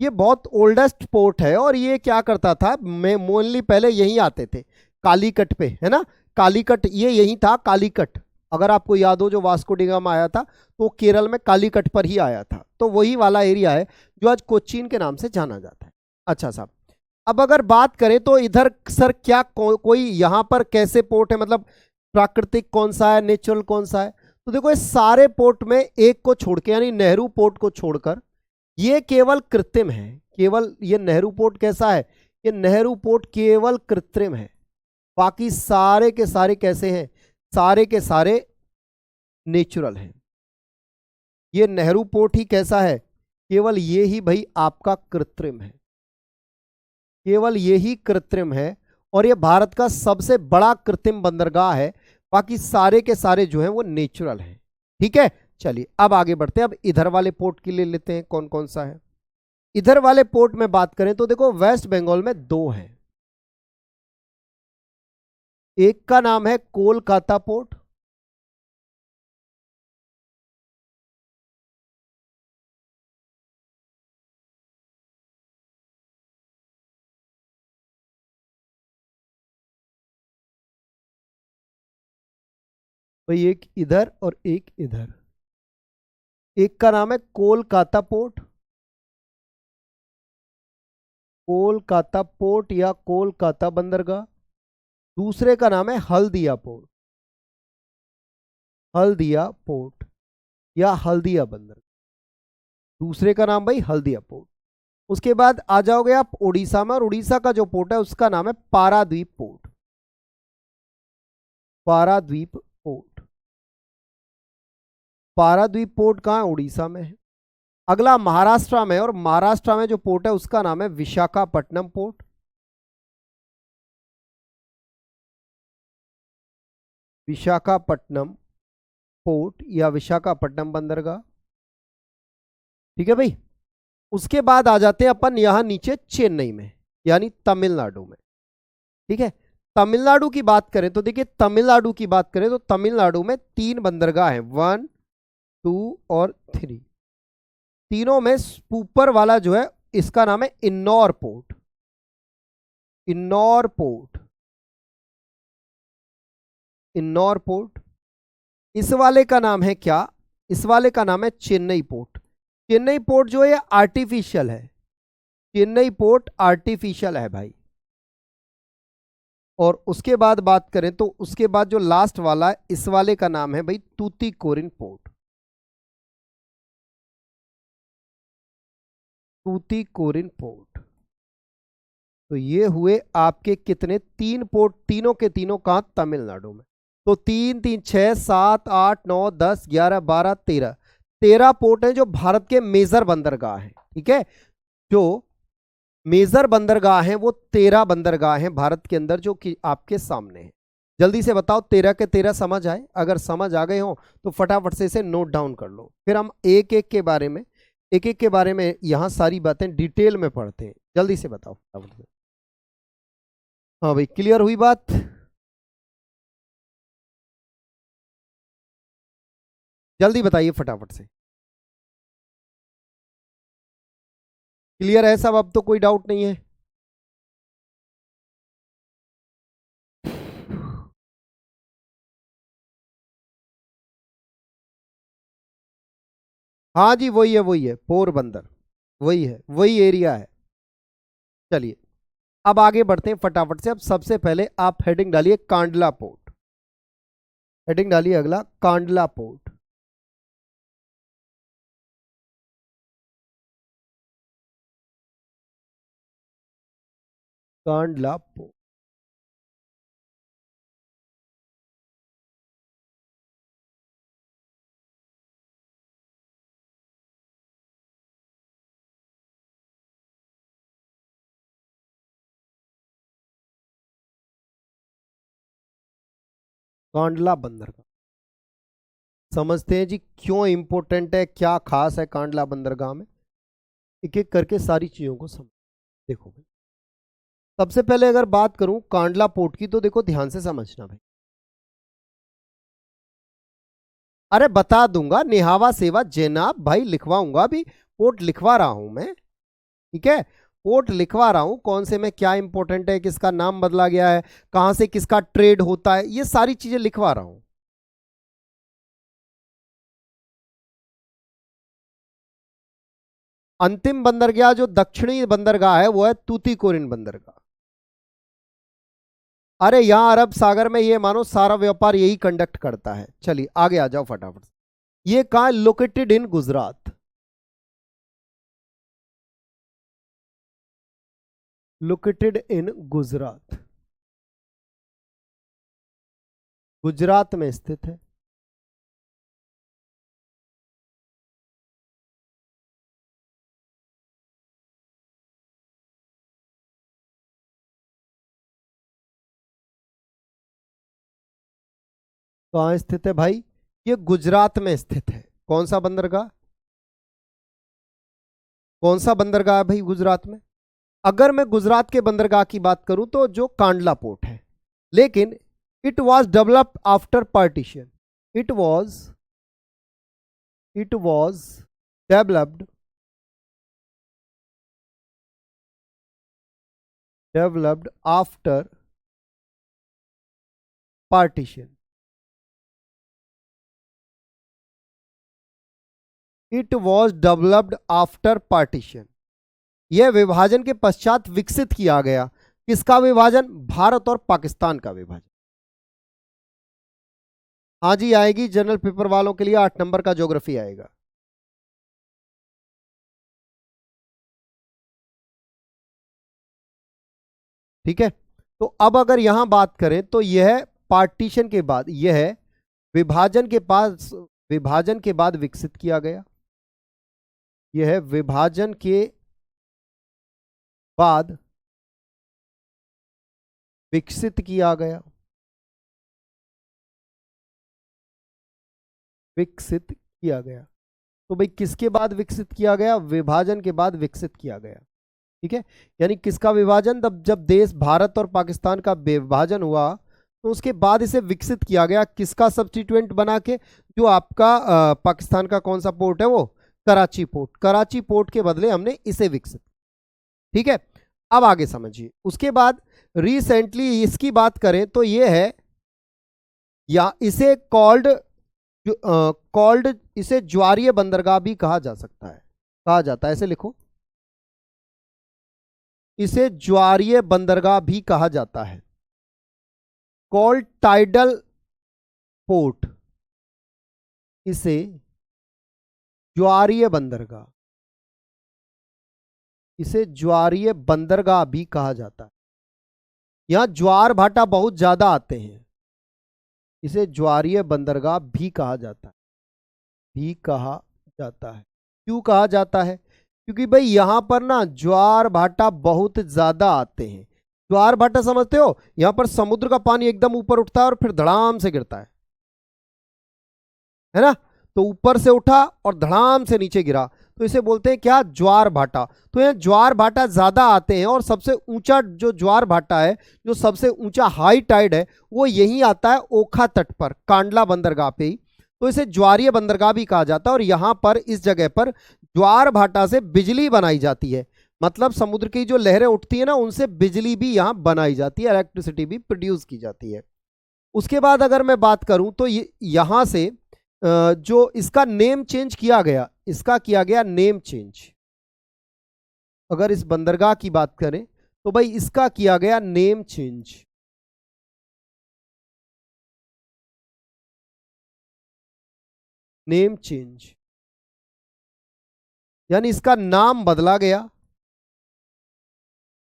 ये बहुत ओल्डेस्ट पोर्ट है, और ये क्या करता था, मैं मोनली पहले यहीं आते थे कालीकट पे, है ना, कालीकट ये यहीं था, कालीकट। अगर आपको याद हो जो वास्को डी गामा आया था तो केरल में कालीकट पर ही आया था, तो वही वाला एरिया है जो आज कोचीन के नाम से जाना जाता है। अच्छा साहब, अब अगर बात करें तो इधर सर क्या कोई यहाँ पर कैसे पोर्ट है, मतलब प्राकृतिक कौन सा है, नेचुरल कौन सा है? तो देखो, इस सारे पोर्ट में एक को छोड़ के, यानी नेहरू पोर्ट को छोड़कर ये केवल कृत्रिम है, केवल ये नेहरू पोर्ट कैसा है, ये नेहरू पोर्ट केवल कृत्रिम है, बाकी सारे के सारे कैसे हैं, सारे के सारे नेचुरल हैं। ये नेहरू पोर्ट ही कैसा है, केवल ये ही भाई आपका कृत्रिम है, केवल ये ही कृत्रिम है, और ये भारत का सबसे बड़ा कृत्रिम बंदरगाह है, बाकी सारे के सारे जो हैं वो नेचुरल हैं। ठीक है, चलिए अब आगे बढ़ते हैं। अब इधर वाले पोर्ट के लिए लेते हैं कौन कौन सा है। इधर वाले पोर्ट में बात करें तो देखो वेस्ट बंगाल में दो हैं, एक का नाम है कोलकाता पोर्ट, भाई एक इधर और एक इधर, एक का नाम है कोलकाता पोर्ट, कोलकाता पोर्ट या कोलकाता बंदरगाह, दूसरे का नाम है हल्दिया पोर्ट, हल्दिया पोर्ट या हल्दिया बंदरगाह, दूसरे का नाम भाई हल्दिया पोर्ट। उसके बाद आ जाओगे आप उड़ीसा में, और उड़ीसा का जो पोर्ट है उसका नाम है Paradip port, Paradip port. Paradip port कहाँ है, उड़ीसा में है। अगला महाराष्ट्र में, और महाराष्ट्र में जो पोर्ट है उसका नाम है विशाखापट्टनम पोर्ट, विशाखापट्टनम पोर्ट या विशाखापट्टनम बंदरगाह। ठीक है भाई, उसके बाद आ जाते हैं अपन यहां नीचे चेन्नई में, यानी तमिलनाडु में। ठीक है, तमिलनाडु की बात करें तो देखिए, तमिलनाडु की बात करें तो तमिलनाडु में तीन बंदरगाह हैं, 1 2 और 3। तीनों में ऊपर वाला जो है इसका नाम है Ennore port, Ennore port, Ennore port. इस वाले का नाम है क्या, इस वाले का नाम है चेन्नई पोर्ट। चेन्नई पोर्ट जो है आर्टिफिशियल है, चेन्नई पोर्ट आर्टिफिशियल है भाई। और उसके बाद बात करें तो उसके बाद जो लास्ट वाला है इस वाले का नाम है भाई तूतीकोरिन पोर्ट, तूतीकोरिन पोर्ट। तो ये हुए आपके कितने, तीन पोर्ट, तीनों के तीनों कहां, तमिलनाडु में। तो 3 3 6 7 8 9 10 11 12 13, 13 पोर्ट हैं जो भारत के मेजर बंदरगाह हैं। ठीक है, जो मेजर बंदरगाह हैं वो 13 बंदरगाह हैं भारत के अंदर जो कि आपके सामने हैं। जल्दी से बताओ 13 के 13 समझ आए, अगर समझ आ गए हो तो फटाफट से इसे नोट डाउन कर लो, फिर हम एक एक के बारे में, एक एक के बारे में यहां सारी बातें डिटेल में पढ़ते हैं। जल्दी से बताओ फटाफट से। हाँ भाई, क्लियर हुई बात। जल्दी बताइए फटाफट से, क्लियर है सब, अब तो कोई डाउट नहीं है। हाँ जी, वही है पोरबंदर, वही है, वही एरिया है। चलिए अब आगे बढ़ते हैं फटाफट से। अब सबसे पहले आप हेडिंग डालिए कांडला पोर्ट, हेडिंग डालिए अगला कांडला पोर्ट। कांडला पोर्ट, कांडला बंदरगाह। समझते हैं जी क्यों इंपॉर्टेंट है, क्या खास है कांडला बंदरगाह में, एक एक करके सारी चीजों को समझ। देखो भाई, सबसे पहले अगर बात करूं कांडला पोर्ट की तो देखो ध्यान से समझना भाई। अरे बता दूंगा, निहावा सेवा जैनाब भाई, लिखवाऊंगा भी, पोर्ट लिखवा रहा हूं मैं। ठीक है, पोर्ट लिखवा रहा हूं, कौन से में क्या इंपॉर्टेंट है, किसका नाम बदला गया है, कहां से किसका ट्रेड होता है, ये सारी चीजें लिखवा रहा हूं। अंतिम बंदरगाह जो दक्षिणी बंदरगाह है वो है तूतीकोरिन बंदरगाह। अरे यहां अरब सागर में ये मानो सारा व्यापार यही कंडक्ट करता है। चलिए आगे आ जाओ फटाफट। ये कहां located in Gujarat, located in Gujarat, Gujarat में स्थित है। कहाँ स्थित है भाई? ये गुजरात में स्थित है। कौन सा बंदरगाह? कौन सा बंदरगाह है भाई गुजरात में? अगर मैं गुजरात के बंदरगाह की बात करूं तो जो कांडला पोर्ट है, लेकिन it was developed after partition. It was developed after partition. It was developed after partition. यह विभाजन के पश्चात विकसित किया गया। किसका विभाजन? भारत और पाकिस्तान का विभाजन। हाँ जी आएगी, जनरल पेपर वालों के लिए 8 नंबर का ज्योग्राफी आएगा। ठीक है, तो अब अगर यहां बात करें तो यह पार्टीशन के बाद, यह विभाजन के बाद विकसित किया गया। यह विभाजन के बाद विकसित किया गया। विकसित किया गया तो भाई किसके बाद विकसित किया गया? विभाजन के बाद विकसित किया गया। ठीक है, यानी किसका विभाजन? जब देश भारत और पाकिस्तान का विभाजन हुआ तो उसके बाद इसे विकसित किया गया। किसका सब्स्टिट्यूएंट बना के? जो आपका पाकिस्तान का कौन सा पोर्ट है वो? कराची पोर्ट। कराची पोर्ट के बदले हमने इसे विकसित। ठीक है, अब आगे समझिए। उसके बाद रिसेंटली इसकी बात करें तो ये है, या इसे इसे ज्वारीय बंदरगाह भी कहा जा सकता है, कहा जाता है। ऐसे लिखो, इसे ज्वारीय बंदरगाह भी कहा जाता है। कॉल्ड टाइडल पोर्ट, इसे ज्वारीय बंदरगाह, इसे ज्वारीय बंदरगाह भी कहा जाता है। यहां ज्वार भाटा बहुत ज्यादा आते हैं, इसे ज्वारीय बंदरगाह भी कहा जाता है। भी कहा जाता है। क्यों कहा जाता है? क्योंकि भाई यहां पर ना ज्वार भाटा बहुत ज्यादा आते हैं। ज्वार भाटा समझते हो? यहां पर समुद्र का पानी एकदम ऊपर उठता है और फिर धड़ाम से गिरता है ना? तो ऊपर से उठा और धड़ाम से नीचे गिरा, तो इसे बोलते हैं क्या? ज्वार भाटा। तो यहाँ ज्वार भाटा ज्यादा आते हैं और सबसे ऊंचा जो ज्वार भाटा है, जो सबसे ऊंचा हाई टाइड है, वो यही आता है ओखा तट पर, कांडला बंदरगाह पे ही। तो इसे ज्वारीय बंदरगाह भी कहा जाता है। और यहां पर इस जगह पर ज्वार भाटा से बिजली बनाई जाती है। मतलब समुद्र की जो लहरें उठती है ना, उनसे बिजली भी यहां बनाई जाती है, इलेक्ट्रिसिटी भी प्रोड्यूस की जाती है। उसके बाद अगर मैं बात करूं तो यहां से जो इसका नेम चेंज किया गया, इसका किया गया नेम चेंज। अगर इस बंदरगाह की बात करें तो भाई इसका किया गया नेम चेंज। नेम चेंज यानी इसका नाम बदला गया,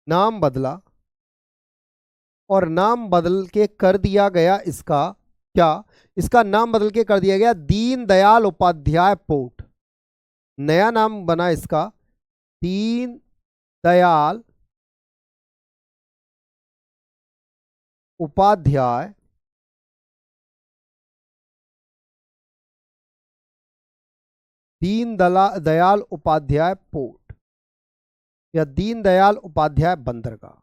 नाम बदला, और नाम बदल के कर दिया गया इसका क्या? इसका नाम बदल के कर दिया गया दीनदयाल उपाध्याय पोर्ट। नया नाम बना इसका दीनदयाल उपाध्याय दीनदयाल उपाध्याय पोर्ट या दीनदयाल उपाध्याय बंदरगाह।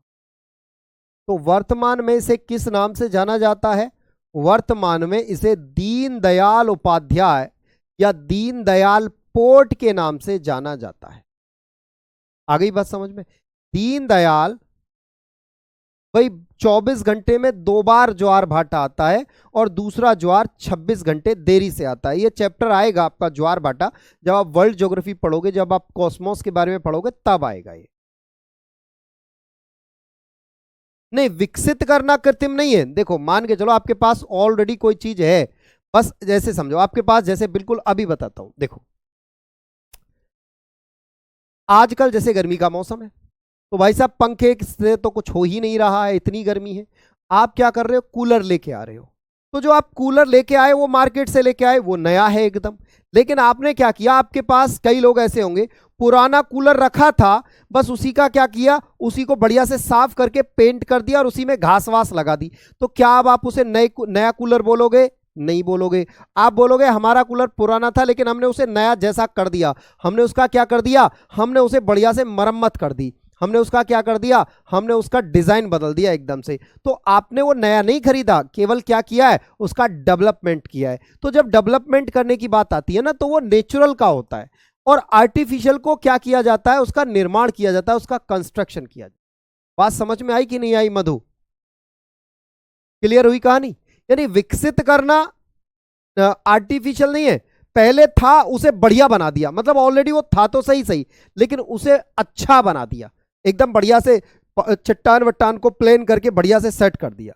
तो वर्तमान में इसे किस नाम से जाना जाता है? वर्तमान में इसे दीनदयाल उपाध्याय या दीनदयाल पोर्ट के नाम से जाना जाता है। आ गई बात समझ में? दीनदयाल, भाई 24 घंटे में 2 बार ज्वार भाटा आता है और दूसरा ज्वार 26 घंटे देरी से आता है। ये चैप्टर आएगा आपका ज्वार भाटा, जब आप वर्ल्ड ज्योग्राफी पढ़ोगे, जब आप कॉस्मोस के बारे में पढ़ोगे, तब आएगा ये। नहीं, विकसित करना कृत्रिम नहीं है। देखो मान के चलो आपके पास ऑलरेडी कोई चीज है, बस जैसे समझो आपके पास, जैसे बिल्कुल अभी बताता हूं। देखो आजकल जैसे गर्मी का मौसम है, तो भाई साहब पंखे से तो कुछ हो ही नहीं रहा है, इतनी गर्मी है। आप क्या कर रहे हो, कूलर लेके आ रहे हो। तो जो आप कूलर लेके आए वो मार्केट से लेके आए, वो नया है एकदम। लेकिन आपने क्या किया, आपके पास कई लोग ऐसे होंगे, पुराना कूलर रखा था, बस उसी का क्या किया, उसी को बढ़िया से साफ करके पेंट कर दिया और उसी में घास वास लगा दी। तो क्या अब आप उसे नया कूलर बोलोगे? नहीं बोलोगे। आप बोलोगे हमारा कूलर पुराना था लेकिन हमने उसे नया जैसा कर दिया। हमने उसका क्या कर दिया, हमने उसे बढ़िया से मरम्मत कर दी। हमने उसका क्या कर दिया, हमने उसका डिजाइन बदल दिया एकदम से। तो आपने वो नया नहीं खरीदा, केवल क्या किया है, उसका डेवलपमेंट किया है। तो जब डेवलपमेंट करने की बात आती है ना, तो वो नेचुरल का होता है, और आर्टिफिशियल को क्या किया जाता है, उसका निर्माण किया जाता है, उसका कंस्ट्रक्शन किया जाता है। बात समझ में आई कि नहीं आई मधु? क्लियर हुई कहानी? यानी विकसित करना आर्टिफिशियल नहीं है, पहले था उसे बढ़िया बना दिया, मतलब ऑलरेडी वो था तो सही सही, लेकिन उसे अच्छा बना दिया, एकदम बढ़िया से चट्टान वट्टान को प्लेन करके बढ़िया से सेट कर दिया।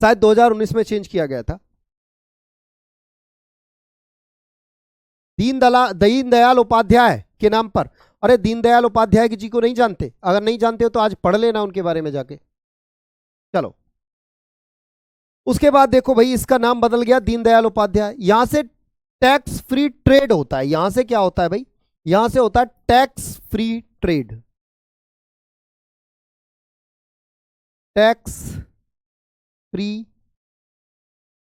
शायद 2019 में चेंज किया गया था। दीनदयाल उपाध्याय के नाम पर। अरे दीनदयाल उपाध्याय जी को नहीं जानते? अगर नहीं जानते हो तो आज पढ़ लेना उनके बारे में जाके। चलो, उसके बाद देखो भाई, इसका नाम बदल गया दीनदयाल उपाध्याय। यहां से टैक्स फ्री ट्रेड होता है। यहां से क्या होता है भाई, यहां से होता है tax free trade. Tax free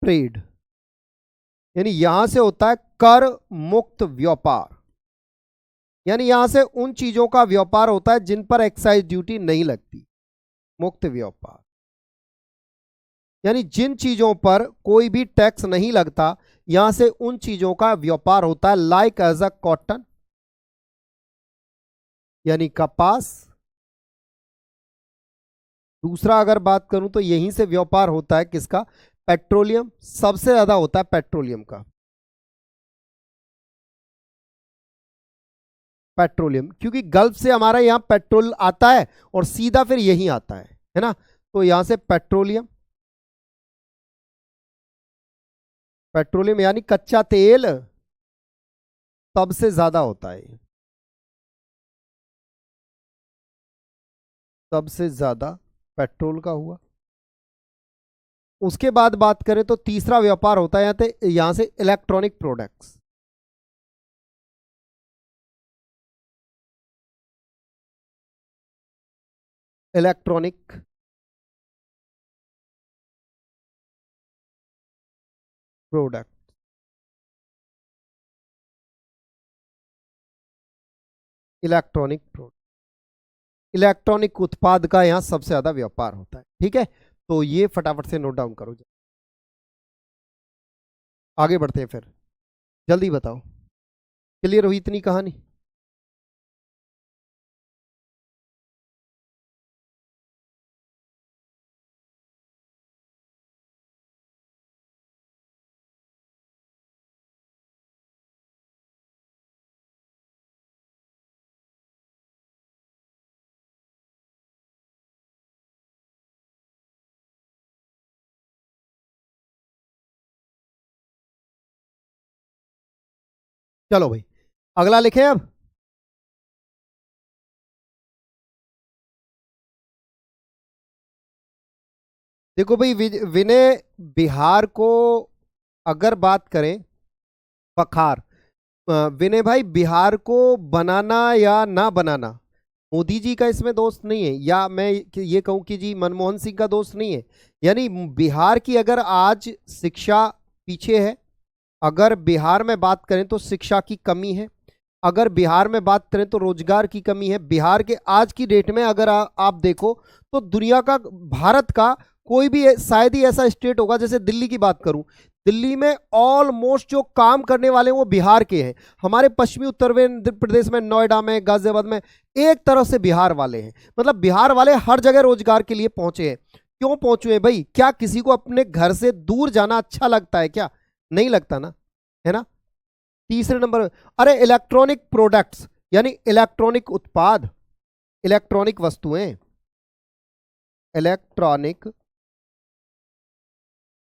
trade यानी यहां से होता है कर मुक्त व्यापार। यानी यहां से उन चीजों का व्यापार होता है जिन पर एक्साइज ड्यूटी नहीं लगती, मुक्त व्यापार। यानी जिन चीजों पर कोई भी टैक्स नहीं लगता, यहां से उन चीजों का व्यापार होता है। लाइक एज अ कॉटन, यानी कपास। दूसरा अगर बात करूं तो यहीं से व्यापार होता है किसका, पेट्रोलियम। सबसे ज्यादा होता है पेट्रोलियम का। पेट्रोलियम, क्योंकि गल्फ से हमारा यहां पेट्रोल आता है और सीधा फिर यहीं आता है ना। तो यहां से पेट्रोलियम, पेट्रोलियम यानी कच्चा तेल सबसे ज्यादा होता है, सबसे ज्यादा पेट्रोल का हुआ। उसके बाद बात करें तो तीसरा व्यापार होता है यहां से electronic products. Electronic product, electronic product, electronic उत्पाद का यहां सबसे ज्यादा व्यापार होता है। ठीक है, तो ये फटाफट से नोट डाउन करो। आगे बढ़ते हैं फिर, जल्दी बताओ। क्लियर हुई इतनी कहानी? चलो भाई, अगला लिखें अब। देखो भाई, विनय बिहार को अगर बात करें, बखार, विनय भाई बिहार को बनाना या ना बनाना, मोदी जी का इसमें दोष नहीं है, या मैं ये कहूं कि जी मनमोहन सिंह का दोष नहीं है। यानी बिहार की अगर आज शिक्षा पीछे है, अगर बिहार में बात करें तो शिक्षा की कमी है, अगर बिहार में बात करें तो रोजगार की कमी है। बिहार के आज की डेट में अगर आप देखो तो दुनिया का, भारत का कोई भी शायद ही ऐसा स्टेट होगा, जैसे दिल्ली की बात करूं, दिल्ली में ऑलमोस्ट जो काम करने वाले हैं वो बिहार के हैं। हमारे पश्चिमी उत्तर प्रदेश में, नोएडा में, गाजियाबाद में, एक तरह से बिहार वाले हैं। मतलब बिहार वाले हर जगह रोजगार के लिए पहुंचे हैं। क्यों पहुंचे हैं भाई? क्या किसी को अपने घर से दूर जाना अच्छा लगता है क्या? नहीं लगता ना, है ना। तीसरे नंबर, अरे इलेक्ट्रॉनिक प्रोडक्ट्स यानी इलेक्ट्रॉनिक उत्पाद, इलेक्ट्रॉनिक वस्तुएं, इलेक्ट्रॉनिक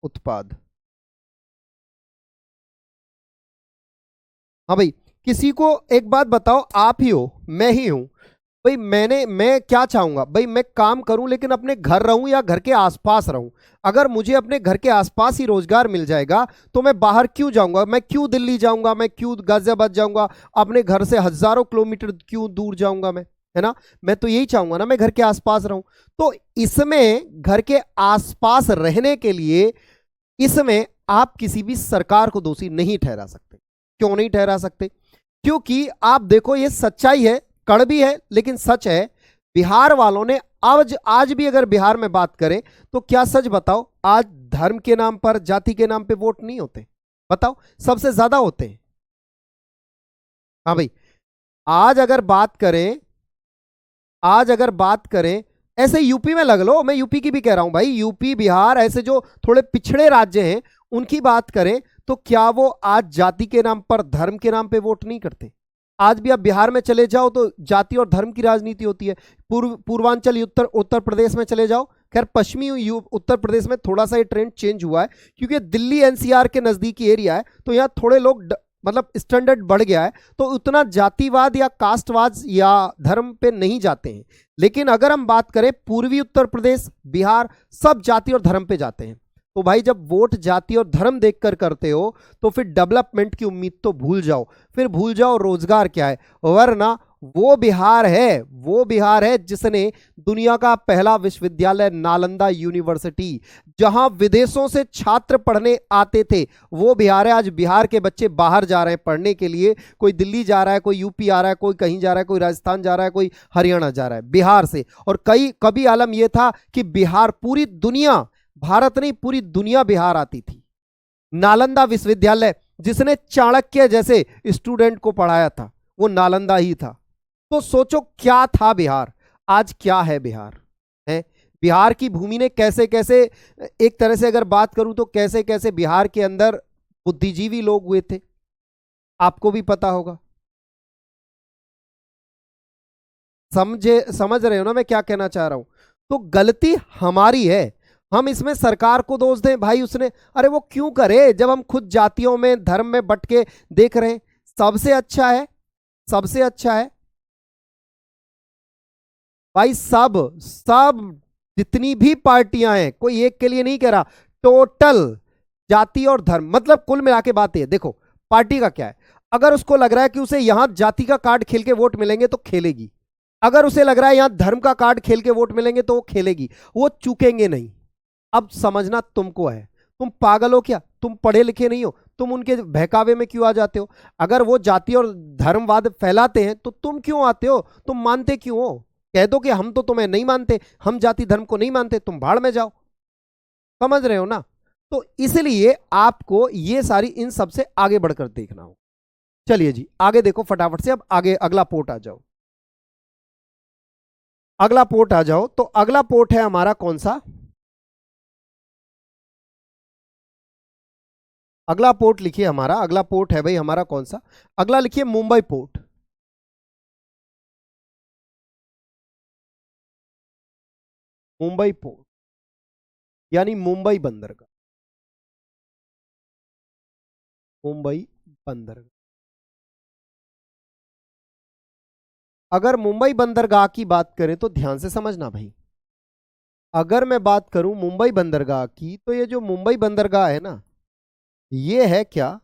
उत्पाद। हाँ भाई, किसी को एक बात बताओ, आप ही हो, मैं ही हूं भाई मैं क्या चाहूंगा भाई, मैं काम करूं लेकिन अपने घर रहूं या घर के आसपास रहूं। अगर मुझे अपने घर के आसपास ही रोजगार मिल जाएगा तो मैं बाहर क्यों जाऊंगा, मैं क्यों दिल्ली जाऊंगा, मैं क्यों गाजियाबाद जाऊंगा, अपने घर से हजारों किलोमीटर क्यों दूर जाऊंगा मैं, है ना। मैं तो यही चाहूंगा ना मैं घर के आसपास रहूं। तो इसमें घर के आसपास रहने के लिए इसमें आप किसी भी सरकार को दोषी नहीं ठहरा सकते। क्यों नहीं ठहरा सकते? क्योंकि आप देखो ये सच्चाई है, कड़वी है लेकिन सच है। बिहार वालों ने आज भी अगर बिहार में बात करें तो क्या सच बताओ, आज धर्म के नाम पर जाति के नाम पे वोट नहीं होते? बताओ, सबसे ज्यादा होते हैं। हाँ भाई, आज अगर बात करें आज अगर बात करें ऐसे यूपी में लग लो, मैं यूपी की भी कह रहा हूं भाई, यूपी बिहार ऐसे जो थोड़े पिछड़े राज्य हैं उनकी बात करें तो क्या वो आज जाति के नाम पर धर्म के नाम पे वोट नहीं करते? आज भी आप बिहार में चले जाओ तो जाति और धर्म की राजनीति होती है। पूर्वांचल उत्तर उत्तर प्रदेश में चले जाओ, खैर पश्चिमी उत्तर प्रदेश में थोड़ा सा ये ट्रेंड चेंज हुआ है क्योंकि दिल्ली एनसीआर के नजदीकी एरिया है, तो यहाँ थोड़े लोग मतलब स्टैंडर्ड बढ़ गया है, तो उतना जातिवाद या कास्टवाद या धर्म पे नहीं जाते हैं। लेकिन अगर हम बात करें पूर्वी उत्तर प्रदेश बिहार, सब जाति और धर्म पे जाते हैं। तो भाई जब वोट जाति और धर्म देखकर करते हो तो फिर डेवलपमेंट की उम्मीद तो भूल जाओ, फिर भूल जाओ रोजगार क्या है। वरना वो बिहार है जिसने दुनिया का पहला विश्वविद्यालय नालंदा यूनिवर्सिटी, जहां विदेशों से छात्र पढ़ने आते थे, वो बिहार है। आज बिहार के बच्चे बाहर जा रहे हैं पढ़ने के लिए, कोई दिल्ली जा रहा है, कोई यूपी आ रहा है, कोई कहीं जा रहा है, कोई राजस्थान जा रहा है, कोई हरियाणा जा रहा है बिहार से। और कभी आलम यह था कि बिहार पूरी दुनिया, भारत नहीं पूरी दुनिया बिहार आती थी। नालंदा विश्वविद्यालय जिसने चाणक्य जैसे स्टूडेंट को पढ़ाया था वो नालंदा ही था। तो सोचो क्या था बिहार, आज क्या है बिहार, है। बिहार की भूमि ने कैसे कैसे, एक तरह से अगर बात करूं तो कैसे कैसे बिहार के अंदर बुद्धिजीवी लोग हुए थे, आपको भी पता होगा। समझ रहे हो ना मैं क्या कहना चाह रहा हूं? तो गलती हमारी है, हम इसमें सरकार को दोष दें भाई उसने, अरे वो क्यों करे जब हम खुद जातियों में धर्म में बट के देख रहे हैं। सबसे अच्छा है, सबसे अच्छा है भाई, सब सब जितनी भी पार्टियां हैं, कोई एक के लिए नहीं कह रहा, टोटल जाति और धर्म, मतलब कुल मिला के बात है। देखो पार्टी का क्या है, अगर उसको लग रहा है कि उसे यहां जाति का कार्ड खेल के वोट मिलेंगे तो खेलेगी, अगर उसे लग रहा है यहां धर्म का कार्ड खेल के वोट मिलेंगे तो वो खेलेगी, वो चूकेंगे नहीं। अब समझना तुमको है, तुम पागल हो क्या, तुम पढ़े लिखे नहीं हो, तुम उनके बहकावे में क्यों आ जाते हो? अगर वो जाति और धर्मवाद फैलाते हैं तो तुम क्यों आते हो, तुम मानते क्यों हो? कह दो कि हम तो तुम्हें नहीं मानते, हम जाति धर्म को नहीं मानते, तुम भाड़ में जाओ। समझ रहे हो ना? तो इसलिए आपको ये सारी इन सबसे आगे बढ़कर देखना हो। चलिए जी आगे देखो फटाफट से, अब आगे अगला पोर्ट आ जाओ, अगला पोर्ट आ जाओ। तो अगला पोर्ट है हमारा कौन सा? अगला पोर्ट लिखिए हमारा, अगला पोर्ट है भाई हमारा कौन सा? अगला लिखिए मुंबई पोर्ट। मुंबई पोर्ट यानी मुंबई बंदरगाह, मुंबई बंदरगाह। अगर मुंबई बंदरगाह की बात करें तो ध्यान से समझना भाई, अगर मैं बात करूं मुंबई बंदरगाह की तो ये जो मुंबई बंदरगाह है ना, ये है क्या?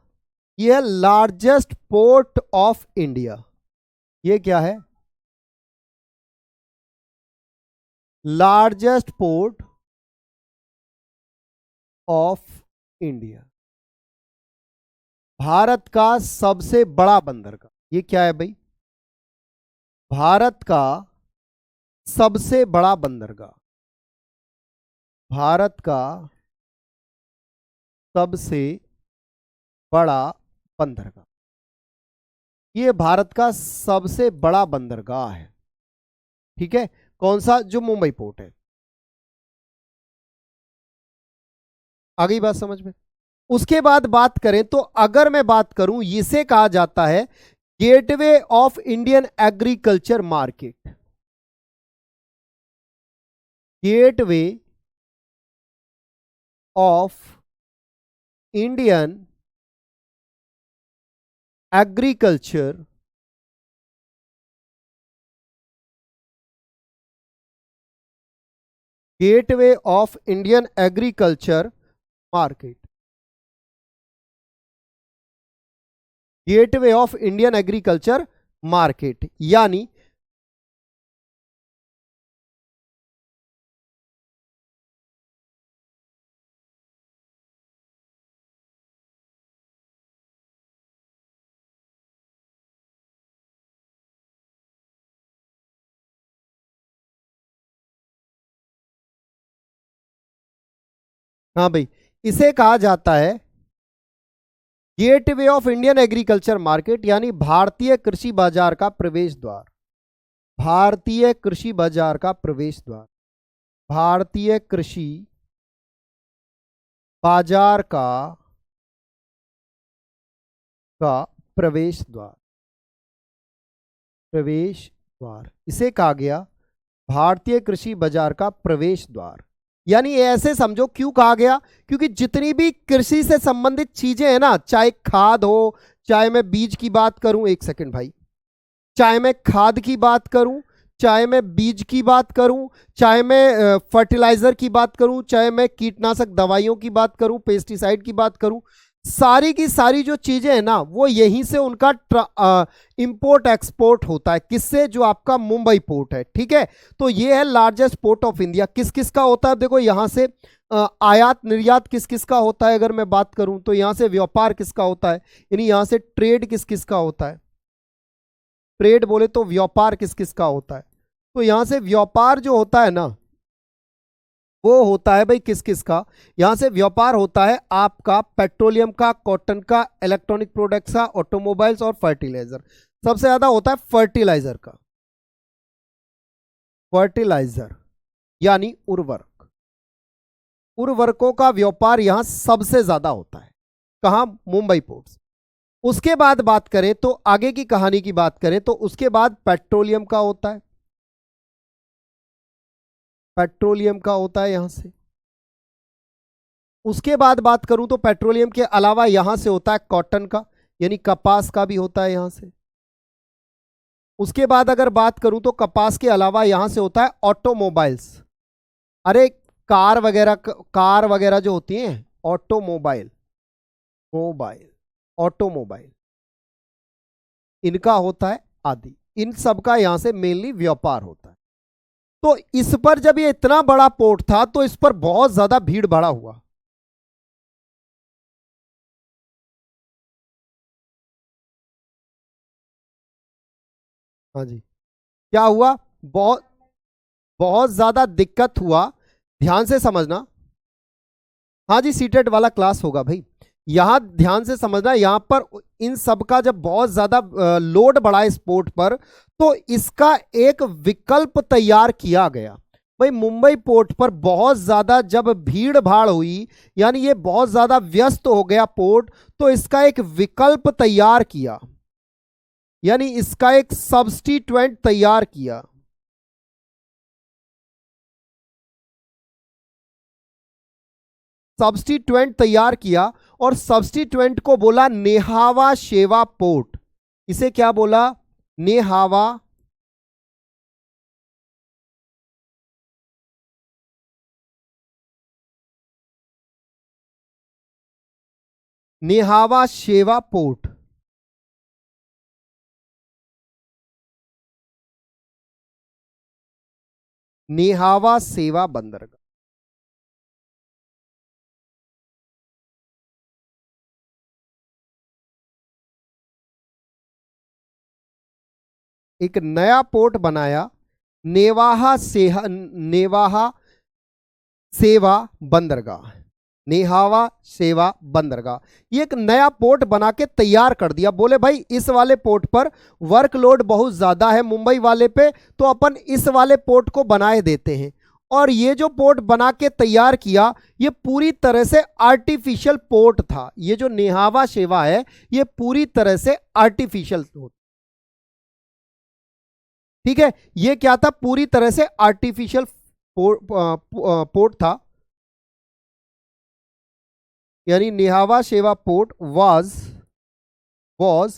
ये है लार्जेस्ट पोर्ट ऑफ इंडिया। ये क्या है? Largest port of India, Bharat का सबसे बड़ा बंदरगाह। ये क्या है भाई? भारत का सबसे बड़ा बंदरगाह, भारत का सबसे बड़ा बंदरगाह, ये भारत का सबसे बड़ा बंदरगाह है। ठीक है, कौन सा? जो मुंबई पोर्ट है। आ गई बात समझ में? उसके बाद बात करें तो अगर मैं बात करूं, इसे कहा जाता है gateway of Indian agriculture market, gateway of Indian agriculture gateway of Indian agriculture market, gateway of Indian agriculture market यानी हाँ भाई, इसे कहा जाता है gateway of Indian agriculture market यानी भारतीय कृषि बाजार का प्रवेश द्वार, भारतीय कृषि बाजार का प्रवेश द्वार, भारतीय कृषि बाजार का प्रवेश द्वार, प्रवेश द्वार इसे कहा गया भारतीय कृषि बाजार का प्रवेश द्वार। यानी ये ऐसे समझो क्यों कहा गया, क्योंकि जितनी भी कृषि से संबंधित चीजें हैं ना, चाहे खाद हो, चाहे मैं बीज की बात करूं, एक सेकंड भाई, चाहे मैं खाद की बात करूं, चाहे मैं बीज की बात करूं, चाहे मैं फर्टिलाइजर की बात करूं, चाहे मैं कीटनाशक दवाइयों की बात करूं, पेस्टिसाइड की बात करूं, सारी की सारी जो चीजें हैं ना वो यहीं से उनका इंपोर्ट एक्सपोर्ट होता है। किससे? जो आपका मुंबई पोर्ट है। ठीक है, तो ये है लार्जेस्ट पोर्ट ऑफ इंडिया। किस किस का होता है? देखो यहां से आयात निर्यात किस किस का होता है, अगर मैं बात करूं तो यहां से व्यापार किसका होता है, यानी यहां से ट्रेड किस किस का होता है, ट्रेड बोले तो व्यापार किस किस का होता है। तो यहां से व्यापार जो होता है ना वो होता है भाई किस किस का, यहां से व्यापार होता है आपका पेट्रोलियम का, कॉटन का, इलेक्ट्रॉनिक प्रोडक्ट्स का, ऑटोमोबाइल्स और फर्टिलाइजर। सबसे ज्यादा होता है फर्टिलाइजर का, फर्टिलाइजर यानी उर्वरक, उर्वरकों का व्यापार यहां सबसे ज्यादा होता है। कहां? मुंबई पोर्ट्स। उसके बाद बात करें तो आगे की कहानी की बात करें तो उसके बाद पेट्रोलियम का होता है, पेट्रोलियम का होता है यहां से। उसके बाद बात करूं तो पेट्रोलियम के अलावा यहां से होता है कॉटन का, यानी कपास का भी होता है यहां से। उसके बाद अगर बात करूं तो कपास के अलावा यहां से होता है ऑटोमोबाइल्स। अरे कार वगैरह जो होती हैं, ऑटोमोबाइल, मोबाइल, ऑटोमोबाइल, इनका होता है आदि, इन सब का यहां से मेनली व्यापार होता है। तो इस पर जब ये इतना बड़ा पोर्ट था तो इस पर बहुत ज्यादा भीड़ भाड़ा हुआ। हाँ जी, क्या हुआ? बहुत बहुत ज्यादा दिक्कत हुआ। ध्यान से समझना। हाँ जी, सीटेट वाला क्लास होगा भाई। यहां ध्यान से समझना, यहां पर इन सब का जब बहुत ज्यादा लोड बढ़ा इस पोर्ट पर, तो इसका एक विकल्प तैयार किया गया। भाई मुंबई पोर्ट पर बहुत ज्यादा जब भीड़ भाड़ हुई, यानी ये बहुत ज्यादा व्यस्त हो गया पोर्ट, तो इसका एक विकल्प तैयार किया, यानी इसका एक सब्स्टिट्यूएंट तैयार किया। सब्स्टिट्यूएंट तैयार किया और सब्स्टिट्यूएंट को बोला नेहावा शेवा पोर्ट। इसे क्या बोला? नेहावा नेहावा शेवा पोर्ट। नेहावा सेवा बंदरगाह। एक नया पोर्ट बनाया, नेवाहा सेवा बंदरगाह, नेहावा सेवा बंदरगाह। ये एक नया पोर्ट बना के तैयार कर दिया। बोले भाई इस वाले पोर्ट पर वर्कलोड बहुत ज्यादा है मुंबई वाले पे, तो अपन इस वाले पोर्ट को बनाए देते हैं। और ये जो पोर्ट बना के तैयार किया, ये पूरी तरह से आर्टिफिशियल पोर्ट था। ये जो नेहावा सेवा है ये पूरी तरह से आर्टिफिशियल। ठीक है, ये क्या था? पूरी तरह से आर्टिफिशियल पोर्ट था। यानी निहावा शेवा port was was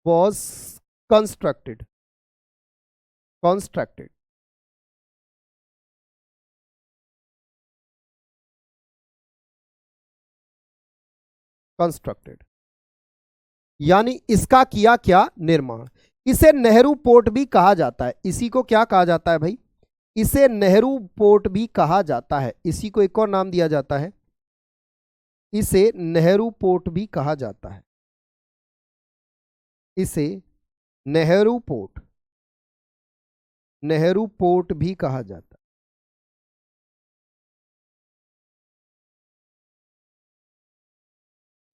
was constructed, constructed, constructed, यानी इसका किया क्या निर्माण। इसे नेहरू पोर्ट भी कहा जाता है। इसी को क्या कहा जाता है भाई, इसे नेहरू पोर्ट भी कहा जाता है। इसी को एक और नाम दिया जाता है, इसे नेहरू पोर्ट भी कहा जाता है। इसे नेहरू पोर्ट, नेहरू पोर्ट भी कहा जाता है।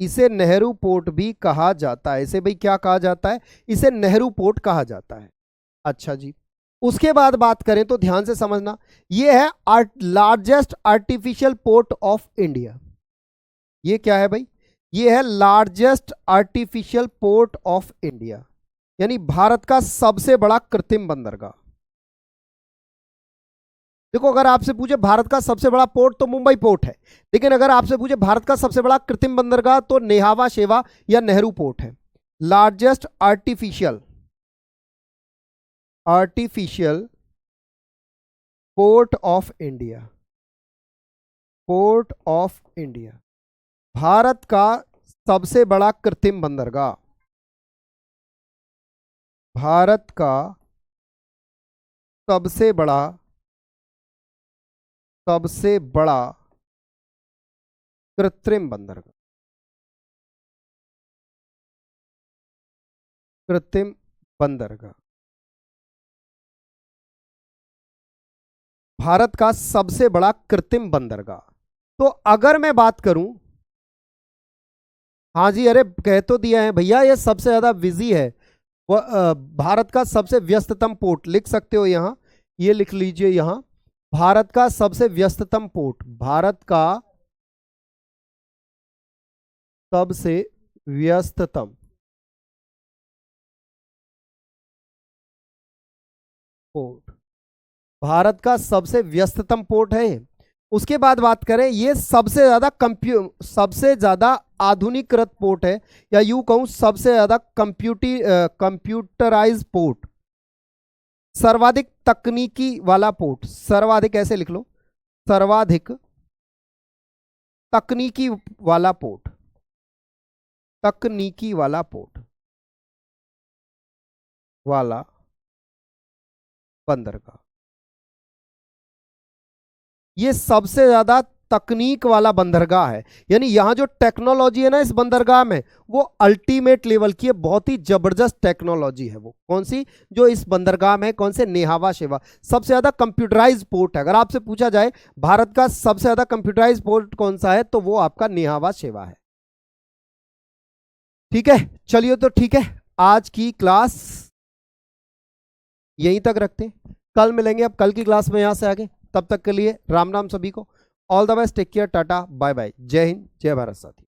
इसे नेहरू पोर्ट भी कहा जाता है। इसे भाई क्या कहा जाता है, इसे नेहरू पोर्ट कहा जाता है। अच्छा जी, उसके बाद बात करें तो ध्यान से समझना, यह है largest artificial port of India. ये क्या है भाई, ये है largest artificial port of India, यानी भारत का सबसे बड़ा कृत्रिम बंदरगाह। देखो अगर आपसे पूछे भारत का सबसे बड़ा पोर्ट तो मुंबई पोर्ट है, लेकिन अगर आपसे पूछे भारत का सबसे बड़ा कृत्रिम बंदरगाह तो नेहावा शेवा या नेहरू पोर्ट है। Largest artificial, artificial port of India, port of India, Bharat का सबसे बड़ा कृत्रिम बंदरगाह, भारत का सबसे बड़ा, सबसे बड़ा कृत्रिम बंदरगाह, कृत्रिम बंदरगाह, भारत का सबसे बड़ा कृत्रिम बंदरगाह। तो अगर मैं बात करूं, हाँ जी, अरे कह तो दिया है भैया, ये सबसे ज्यादा बिजी है। भारत का सबसे व्यस्ततम पोर्ट लिख सकते हो यहां, ये लिख लीजिए यहां, भारत का सबसे व्यस्ततम पोर्ट, भारत का सबसे व्यस्ततम पोर्ट, भारत का सबसे व्यस्ततम पोर्ट है। उसके बाद बात करें, ये सबसे ज्यादा आधुनिकृत पोर्ट है, या यूं कहूं सबसे ज्यादा कंप्यूटराइज पोर्ट, सर्वाधिक तकनीकी वाला पोर्ट। सर्वाधिक ऐसे लिख लो, सर्वाधिक तकनीकी वाला पोर्ट, तकनीकी वाला पोर्ट वाला बंदरगाह, ये सबसे ज्यादा तकनीक वाला बंदरगाह है। यानी यहां जो टेक्नोलॉजी है ना इस बंदरगाह में, वो अल्टीमेट लेवल की है, बहुत ही जबरदस्त टेक्नोलॉजी है। वो कौन सी, जो इस बंदरगाह में, कौन से, नेहावा शेवा, सबसे ज्यादा कंप्यूटराइज पोर्ट है। अगर आपसे पूछा जाए भारत का सबसे ज्यादा कंप्यूटराइज पोर्ट कौन सा है, तो वो आपका नेहावा शेवा है। ठीक है, चलिए तो ठीक है, आज की क्लास यहीं तक रखते हैं, कल मिलेंगे अब कल की क्लास में यहां से आगे। तब तक के लिए राम राम सभी को, all the best, take care, tata bye bye, जय हिंद जय भारत साथी।